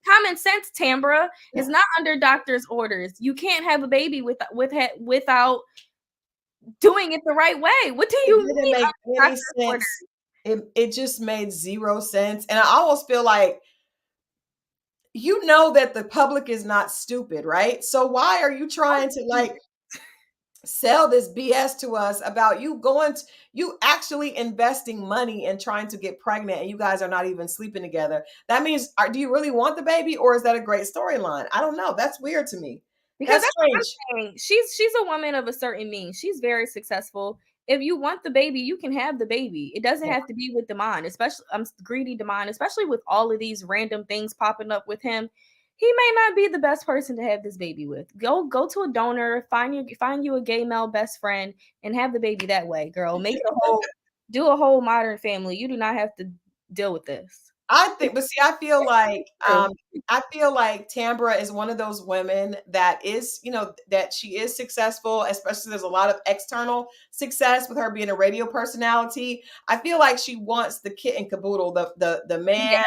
common sense, Tambra. It's not under doctor's orders. You can't have a baby without doing it the right way. What do you It didn't mean make under any doctor's orders? sense. It just made zero sense. And I almost feel like that the public is not stupid, right? So why are you trying to like sell this BS to us about you actually investing money and trying to get pregnant and you guys are not even sleeping together? That means do you really want the baby or is that a great storyline? I don't know. That's weird to me. Because That's that's what strange. I'm saying. She's a woman of a certain means. She's very successful. If you want the baby, you can have the baby. It doesn't have to be with Demond, especially Greedy Demond, especially with all of these random things popping up with him. He may not be the best person to have this baby with. Go to a donor, find you a gay male best friend, and have the baby that way, girl. Do a whole modern family. You do not have to deal with this. I think, but see, True. I feel like Tambra is one of those women that is, that she is successful, especially there's a lot of external success with her being a radio personality. I feel like she wants the kit and caboodle, the Yeah. man,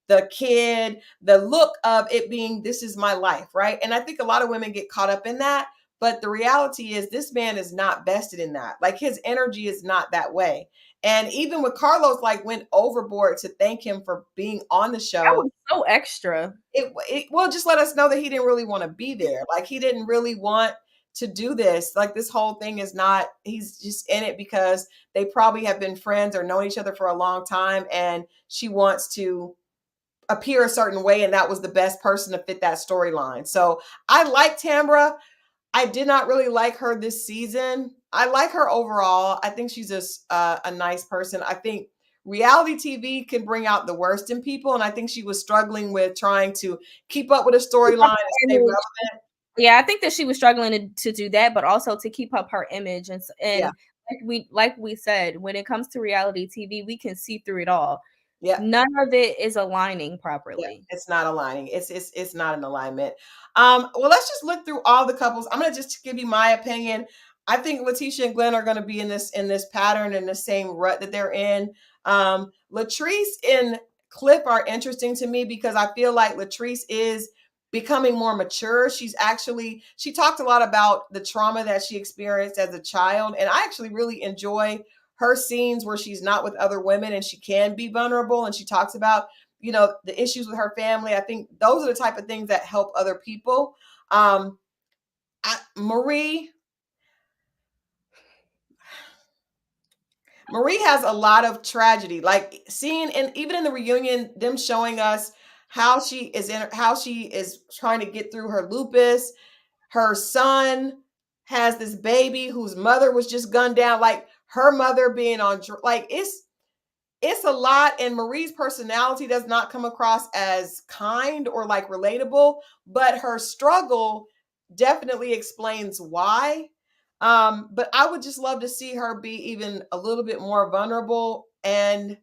the kid, the look of it being this is my life, right? And I think a lot of women get caught up in that. But the reality is this man is not vested in that. Like his energy is not that way. And even with Carlos, like went overboard to thank him for being on the That show. was so extra. It will just let us know that he didn't really want to be there. Like he didn't really want to do this. Like this whole thing is not, he's just in it because they probably have been friends or known each other for a long time. And she wants to appear a certain way. And that was the best person to fit that storyline. So I like Tambra. I did not really like her this season. I like her overall. I think she's just a nice person. I think reality TV can bring out the worst in people, and I think she was struggling with trying to keep up with a Keep up storyline her and stay image. relevant. Yeah, I think that she was struggling to do that, but also to keep up her image. Yeah, Like we said, when it comes to reality TV, we can see through it all. yeah. None of it is aligning Yeah, properly. it's not aligning. It's not an alignment. Well, let's just look through all the couples. I'm gonna just give you my opinion. I think Letitia and Glenn are gonna be in this pattern in the same rut that they're in. Latrice and Cliff are interesting to me because I feel like Latrice is becoming more mature. She talked a lot about the trauma that she experienced as a child, and I actually really enjoy her scenes where she's not with other women and she can be vulnerable and she talks about the issues with her family. I think those are the type of things that help other people. um Marie has a lot of tragedy, like seeing, and even in the reunion, them showing us how she is trying to get through her lupus. Her son has this baby whose mother was just gunned down, like her mother being on, like it's a lot, and Marie's personality does not come across as kind or like relatable, but her struggle definitely explains why. But I would just love to see her be even a little bit more vulnerable, and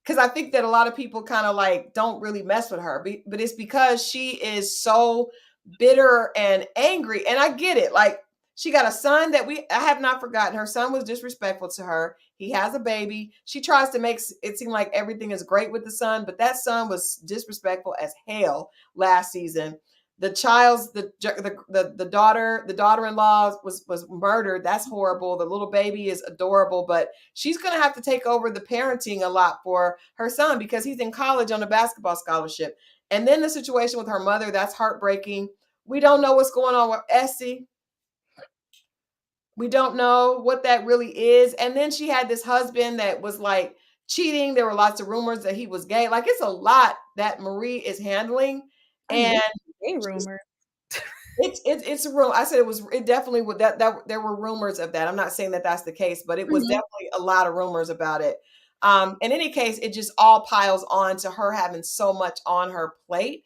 because I think that a lot of people kind of like don't really mess with her, but it's because she is so bitter and angry. And I get it. Like she got a son that I have not forgotten. Her son was disrespectful to her. He has a baby. She tries to make it seem like everything is great with the son, but that son was disrespectful as hell last season. The child's the daughter-in-law was murdered. That's horrible. The little baby is adorable, but she's going to have to take over the parenting a lot for her son because he's in college on a basketball scholarship. And then the situation with her mother, that's heartbreaking. We don't know what's going on with Essie. We don't know what that really is. And then she had this husband that was like cheating. There were lots of rumors that he was gay. Like it's a lot that Marie is handling. I knew And a rumor. it's a rumor. I said it definitely would that there were rumors of that. I'm not saying that that's the case, but it was definitely a lot of rumors about it. In any case, it just all piles on to her having so much on her plate.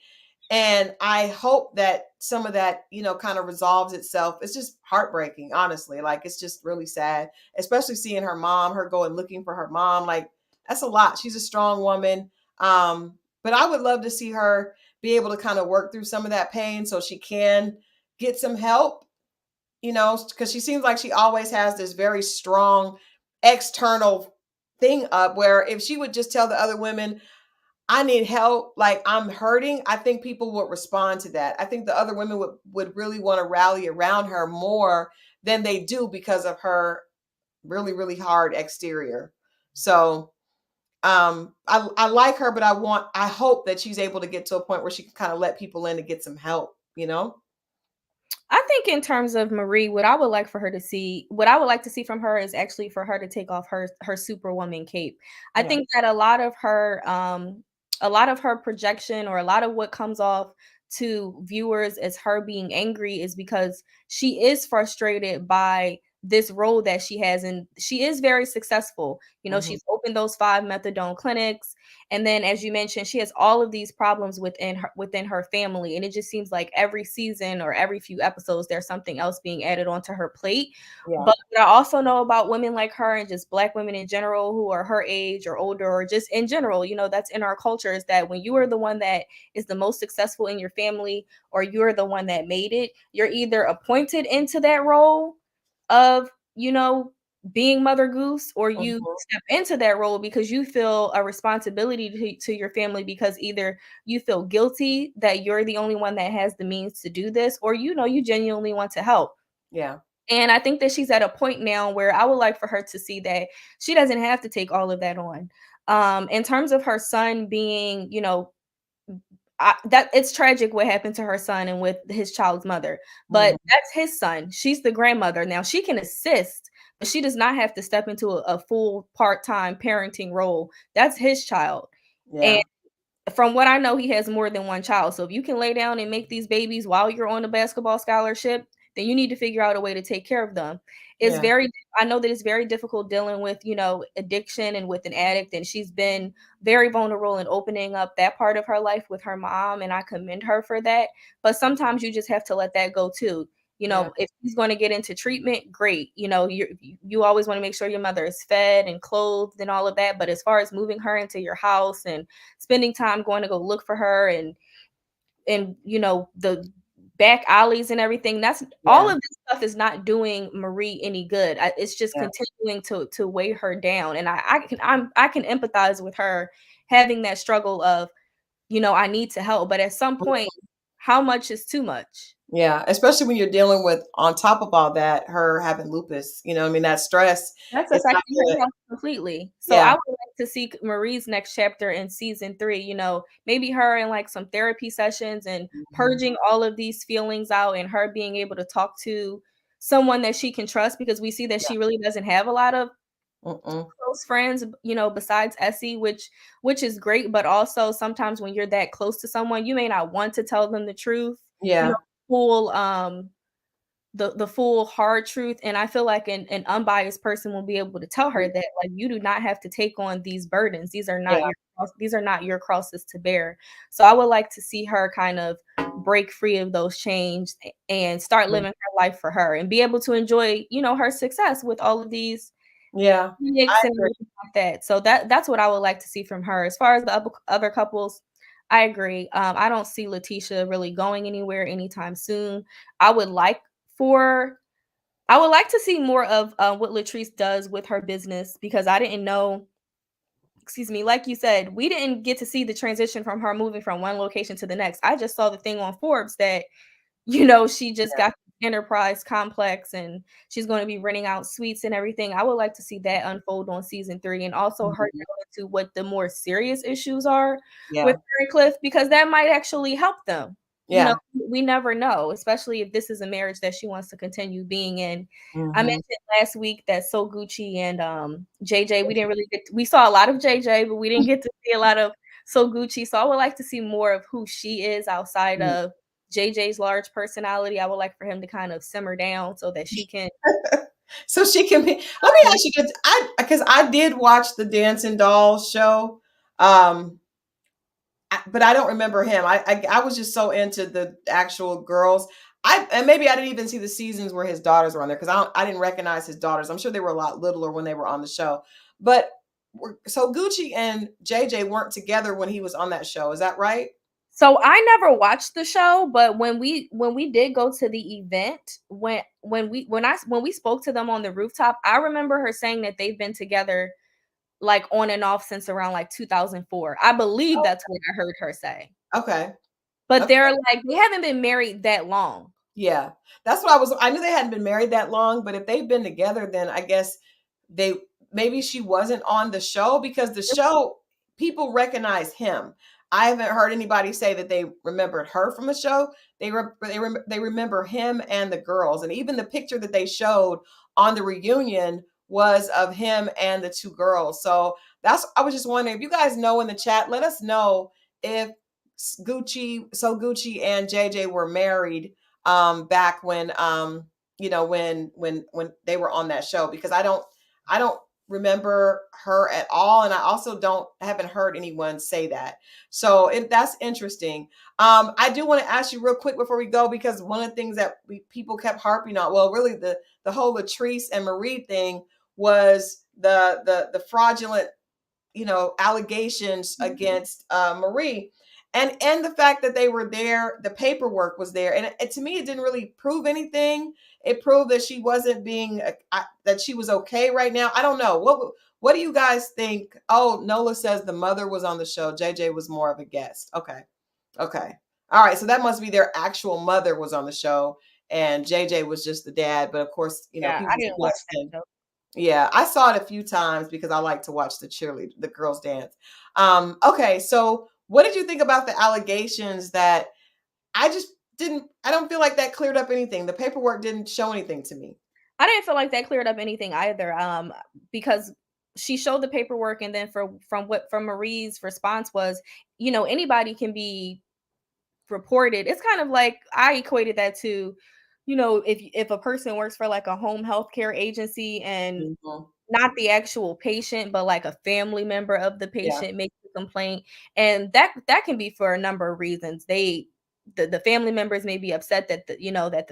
And I hope that some of that, kind of resolves itself. It's just heartbreaking, honestly. Like it's just really sad, especially seeing her going looking for her mom. Like that's a lot. She's a strong woman. But I would love to see her be able to kind of work through some of that pain so she can get some help, because she seems like she always has this very strong external thing up where if she would just tell the other women, I need help, like I'm hurting, I think people would respond to that. I think the other women would really want to rally around her more than they do because of her really, really hard exterior. So I like her, but I hope that she's able to get to a point where she can kind of let people in to get some help, I think in terms of Marie, what I would like to see from her is actually for her to take off her superwoman cape. I Yeah. think that a lot of her projection or a lot of what comes off to viewers as her being angry is because she is frustrated by this role that she has, and she is very successful. You know, she's opened those 5 methadone clinics, and then as you mentioned, she has all of these problems within her family, and it just seems like every season or every few episodes there's something else being added onto her plate. Yeah. But what I also know about women like her and just Black women in general who are her age or older or just in general, you know, that's in our culture, is that when you are the one that is the most successful in your family, or you're the one that made it, you're either appointed into that role of, you know, being Mother Goose, or you step into that role because you feel a responsibility to your family, because either you feel guilty that you're the only one that has the means to do this, or, you know, you genuinely want to help. Yeah. And I think that she's at a point now where I would like for her to see that she doesn't have to take all of that on. In terms of her son being, you know, that it's tragic what happened to her son and with his child's mother, but that's his son. She's the grandmother. Now she can assist, but she does not have to step into a full part-time parenting role. That's his child. And Yeah. from what I know, he has more than one child. So if you can lay down and make these babies while you're on a basketball scholarship, then you need to figure out a way to take care of them. It's Yeah. very, I know that it's very difficult dealing with, you know, addiction and with an addict. And she's been very vulnerable in opening up that part of her life with her mom. And I commend her for that. But sometimes you just have to let that go too. You Yeah. know, if he's going to get into treatment, great. You know, you always want to make sure your mother is fed and clothed and all of that. But as far as moving her into your house and spending time going to go look for her, and you know, the back alleys and everything, that's all of this stuff is not doing Marie any good. It's just continuing to weigh her down. And I can empathize with her having that struggle of, you know, I need to help, but at some point, how much is too much? Yeah, especially when you're dealing with, on top of all that, her having lupus. You know, I mean, that stress That's is not affecting her good. health completely. So Yeah. I would like to see Marie's next chapter in season 3, you know, maybe her in like some therapy sessions and purging all of these feelings out, and her being able to talk to someone that she can trust, because we see that she really doesn't have a lot of close friends, you know, besides Essie, which is great, but also sometimes when you're that close to someone, you may not want to tell them the truth, you Yeah. know, full the full hard truth. And I feel like an unbiased person will be able to tell her that, like, you do not have to take on these burdens. Yeah. These are not your crosses to bear. So I would like to see her kind of break free of those chains and start living her life for her and be able to enjoy, you know, her success with all of these Yeah. gigs I and agree. everything like that. So that's what I would like to see from her. As far as the other couples, I agree. I don't see Letitia really going anywhere anytime soon. I would like for I would like to see more of what Latrice does with her business, because I didn't know, excuse me, like you said, we didn't get to see the transition from her moving from one location to the next. I just saw the thing on Forbes that, you know, she just got the enterprise complex and she's going to be renting out suites and everything. I would like to see that unfold on season 3, and also her Mhm. go into what the more serious issues are with Yeah. her and Cliff, because that might actually help them. You know, Yeah. we never know, especially if this is a marriage that she wants to continue being in. I Mhm. mentioned last week that So Gucci and JJ, we didn't really we saw a lot of JJ, but we didn't get to see a lot of So Gucci. So I would like to see more of who she is outside of JJ's large personality. I would like for him to kind of simmer down so that she can. So she can be. Let me ask you this. Because I did watch the Dancing Dolls show, um, but I don't remember him. I was just so into the actual girls. And maybe I didn't even see the seasons where his daughters were on there, because I didn't recognize his daughters. I'm sure they were a lot littler when they were on the show. But so Gucci and JJ weren't together when he was on that show. Is that right? So I never watched the show, but when we did go to the event, when we spoke to them on the rooftop, I remember her saying that they've been together like on and off since around like 2004. I believe that's what I heard her say. Okay. But Okay. they're like, they haven't been married that long. Yeah, that's what I knew they hadn't been married that long, but if they've been together, then I guess they maybe she wasn't on the show, because the show people recognize him. I haven't heard anybody say that they remembered her from the show. They remember him and the girls, and even the picture that they showed on the reunion was of him and the two girls. So that's I was just wondering if you guys know in the chat, let us know if Gucci and JJ were married back when you know, when they were on that show, because I don't remember her at all, and I also haven't heard anyone say that. So that's interesting. I do want to ask you real quick before we go, because one of the things that people kept harping on, well, really the whole Latrice and Marie thing was the fraudulent, you know, allegations against Marie, and the fact that they were there, the paperwork was there, and to me, it didn't really prove anything. It proved that she wasn't being that she was okay right now. I don't know what do you guys think? Oh, Nola says the mother was on the show. JJ was more of a guest. Okay, all right. So that must be their actual mother was on the show, and JJ was just the dad. But of course, you know, Yeah, he I was didn't watch that listening. show. Yeah, I saw it a few times because I like to watch the girls dance. Okay, so what did you think about the allegations that I don't feel like that cleared up anything. The paperwork didn't show anything to me. I didn't feel like that cleared up anything either. Because she showed the paperwork, and then from Marie's response was, you know, anybody can be reported. It's kind of like I equated that to, you know, if a person works for like a home health care agency and Mhm. not the actual patient, but like a family member of the Yeah, patient makes a complaint, and that can be for a number of reasons. The family members may be upset that you know that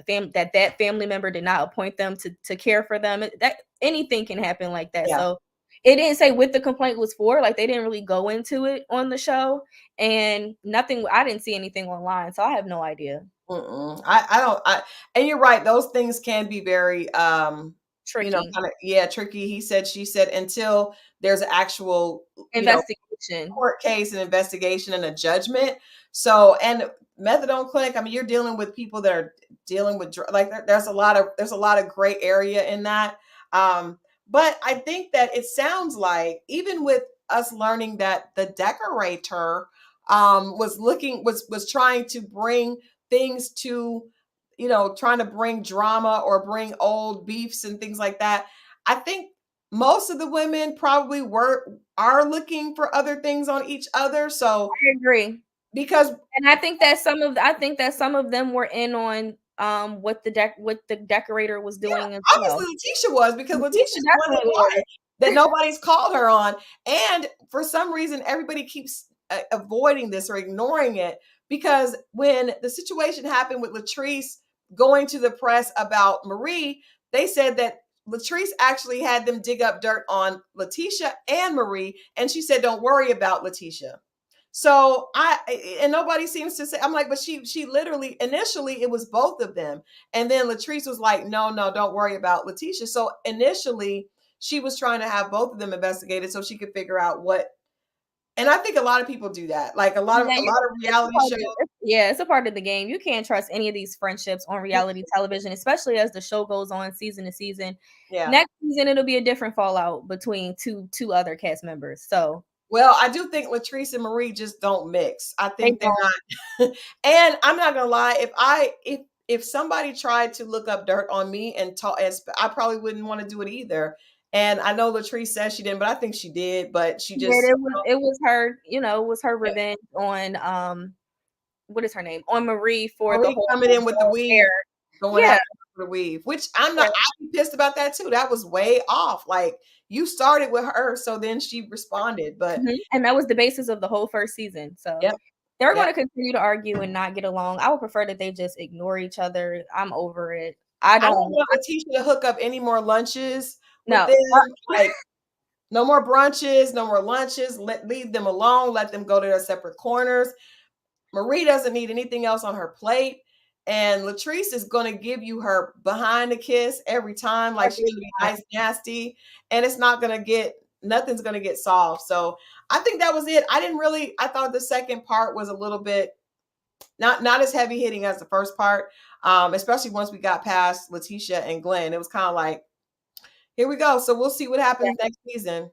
that family member did not appoint them to care for them. That anything can happen like that. yeah. So it didn't say what the complaint was for. Like they didn't really go into it on the show, and nothing. I didn't see anything online, so I have no idea. I don't. And you're right. Those things can be very, you know, Tricky kind of, yeah, tricky. He said, she said, until there's an actual, you know, investigation. court case and investigation and a judgment. So, and methadone clinic, I mean, you're dealing with people that are dealing with like there's a lot of gray area in that. But I think that it sounds like, even with us learning that the decorator was trying to bring things to, you know, trying to bring drama or bring old beefs and things like that. I think most of the women probably are looking for other things on each other. So I agree. because And I think that some of them were in on what what the decorator was yeah, doing as well. obviously Letitia was, because Letitia's Letitia the one definitely was. that nobody's called her on. And for some reason, everybody keeps avoiding this or ignoring it, because when the situation happened with Latrice going to the press about Marie, they said that Latrice actually had them dig up dirt on Letitia and Marie. And she said, don't worry about Letitia. So and nobody seems to say, I'm like, but she literally, initially it was both of them. And then Latrice was like, no, don't worry about Letitia. So initially she was trying to have both of them investigated so she could figure out what, and I think a lot of people do that. Like a lot of Yeah, it's a reality part shows. yeah, it's a part of the game. You can't trust any of these friendships on reality television, especially as the show goes on season to season. Yeah. Next season, it'll be a different fallout between two other cast members. So Well, I do think Latrice and Marie just don't mix. I they think they're don't. not. And I'm not gonna lie, if somebody tried to look up dirt on me and talk, I probably wouldn't want to do it either. And I know Latrice says she didn't, but I think she did. But she Yeah, just, it was her, you know, it was her yeah. revenge on what is her name? On Marie for the Marie whole coming in with the weave, affair. going Yeah, after her for the weave, which yeah. I'd be pissed about that too. That was way off. Like, you started with her, so then she responded. But And that was the basis of the whole first season. So yep, they're going yep. to continue to argue and not get along. I would prefer that they just ignore each other. I'm over it. I I don't don't want Letitia to hook up any more lunches with no. them. Like, no more brunches, no more lunches. Leave them alone. Let them go to their separate corners. Marie doesn't need anything else on her plate. And Latrice is going to give you her behind the kiss every time. Like, she's going to be nice, nasty. And it's not going to nothing's going to get solved. So I think that was it. I thought the second part was a little bit not as heavy hitting as the first part. Especially once we got past Letitia and Glen. It was kind of like, here we go. So we'll see what happens next season.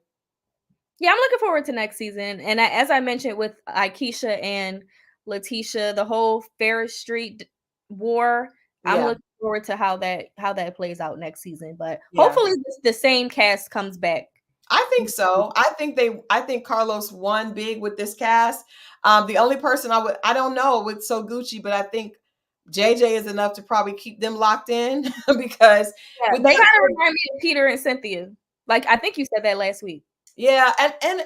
Yeah, I'm looking forward to next season. And as I mentioned with Ikeisha and Letitia, the whole Ferris Street war, I'm Yeah. looking forward to how that plays out next season. But Yeah. hopefully the same cast comes back. I think so. I think Carlos won big with this cast. The only person I don't know with So Gucci, but I think JJ is enough to probably keep them locked in because they kind of remind me of Peter and Cynthia. Like, I think you said that last week. Yeah, and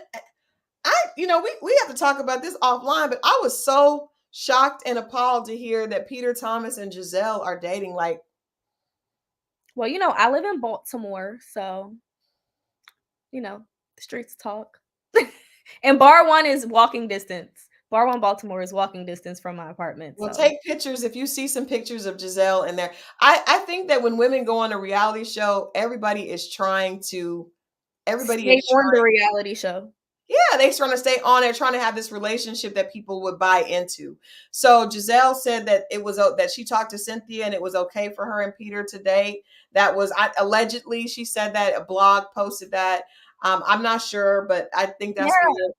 we have to talk about this offline, but I was so shocked and appalled to hear that Peter Thomas and Giselle are dating. Like, well, I live in Baltimore, so the streets talk. And Bar 1 is walking distance. Bar 1 Baltimore is walking distance from my apartment. Well, so. take pictures. If you see some pictures of Giselle in there, I think that when women go on a reality show, everybody is trying to Stay on the reality show. Yeah, they're trying to stay on it, trying to have this relationship that people would buy into. So Giselle said that it was that she talked to Cynthia and it was okay for her and Peter to date. That was allegedly, she said that a blog posted that. I'm not sure, but I think that's weird.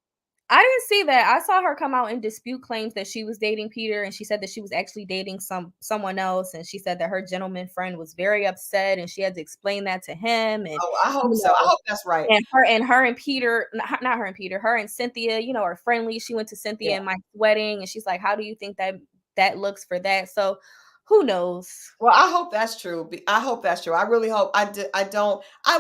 I didn't see that. I saw her come out and dispute claims that she was dating Peter, and she said that she was actually dating someone else, and she said that her gentleman friend was very upset, and she had to explain that to him. And I hope so. I hope that's right. And her and Peter, not her and Peter, her and Cynthia, are friendly. She went to Cynthia and Mike's wedding, and she's like, "How do you think that looks for that?" So who knows? Well, I hope that's true. I hope that's true. I really hope. I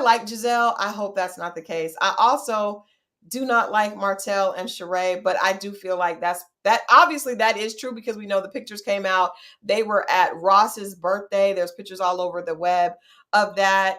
like Giselle. I hope that's not the case. I also do not like Martell and Sheree, but I do feel like that obviously that is true because we know the pictures came out. They were at Ross's birthday. There's pictures all over the web of that.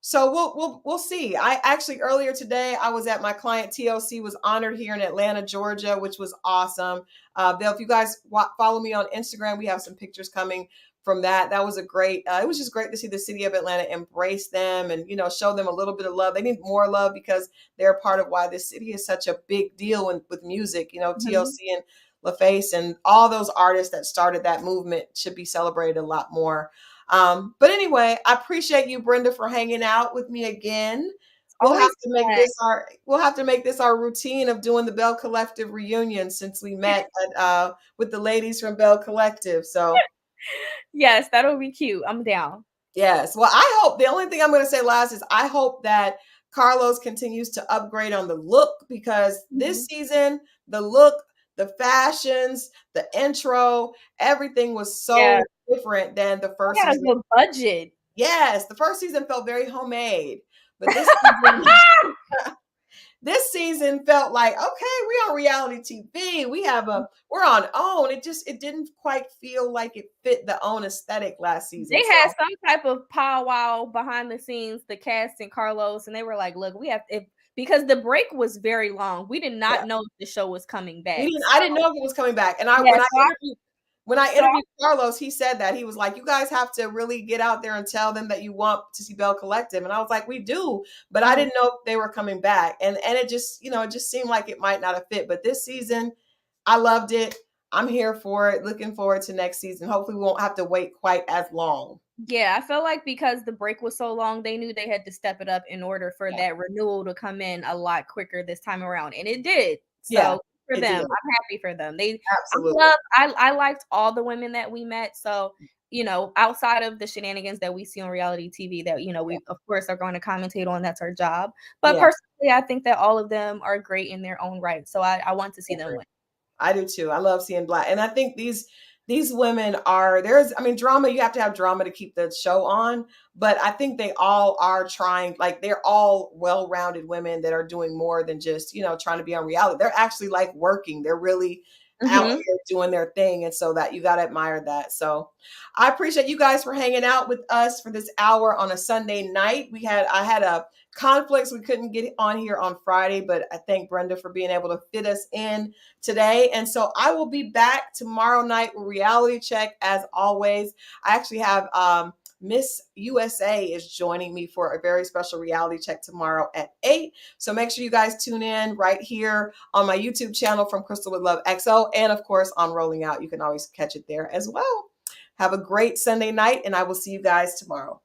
So we'll see. I actually earlier today I was at my client TLC was honored here in Atlanta, Georgia, which was awesome. Bill, if you guys follow me on Instagram, we have some pictures coming from that. That was a great, it was just great to see the city of Atlanta embrace them and, show them a little bit of love. They need more love because they're a part of why this city is such a big deal with music, TLC and LaFace and all those artists that started that movement should be celebrated a lot more. But anyway, I appreciate you, Brenda, for hanging out with me again. We'll have to make this our routine of doing the Belle Collective reunion since we met with the ladies from Belle Collective. So yes, that'll be cute. I'm down. Yes. Well, I hope the only thing I'm going to say last is I hope that Carlos continues to upgrade on the look because this season, the look, the fashions, the intro, everything was so different than the first season. Good budget. Yes, the first season felt very homemade, but this season felt like, okay, we're on reality TV. We're on OWN. It didn't quite feel like it fit the OWN aesthetic last season. They had some type of powwow behind the scenes, the cast and Carlos, and they were like, look, we have because the break was very long. We did not know if the show was coming back. I didn't know if it was coming back. And when I interviewed Carlos, he said that he was like, you guys have to really get out there and tell them that you want to see Belle Collective. And I was like, we do, but I didn't know if they were coming back. And it just, it just seemed like it might not have fit. But this season, I loved it. I'm here for it. Looking forward to next season. Hopefully we won't have to wait quite as long. Yeah, I feel like because the break was so long, they knew they had to step it up in order for that renewal to come in a lot quicker this time around. And it did. So for them, I'm happy for them. Absolutely. I liked all the women that we met. So, outside of the shenanigans that we see on reality TV that, we of course are going to commentate on, that's our job. But personally, I think that all of them are great in their own right. So I want to see them win. I do too. I love seeing Black. And I think these women are, drama, you have to have drama to keep the show on, but I think they all are trying, like they're all well-rounded women that are doing more than just, trying to be on reality. They're actually like working. They're really out here doing their thing. And so that you got to admire that. So I appreciate you guys for hanging out with us for this hour on a Sunday night. I had a conflicts. We couldn't get on here on Friday, but I thank Brenda for being able to fit us in today. And so I will be back tomorrow night with Reality Check as always. I actually have Miss USA is joining me for a very special reality check tomorrow at 8. So make sure you guys tune in right here on my YouTube channel from Christal with Love XO. And of course on Rolling Out, you can always catch it there as well. Have a great Sunday night and I will see you guys tomorrow.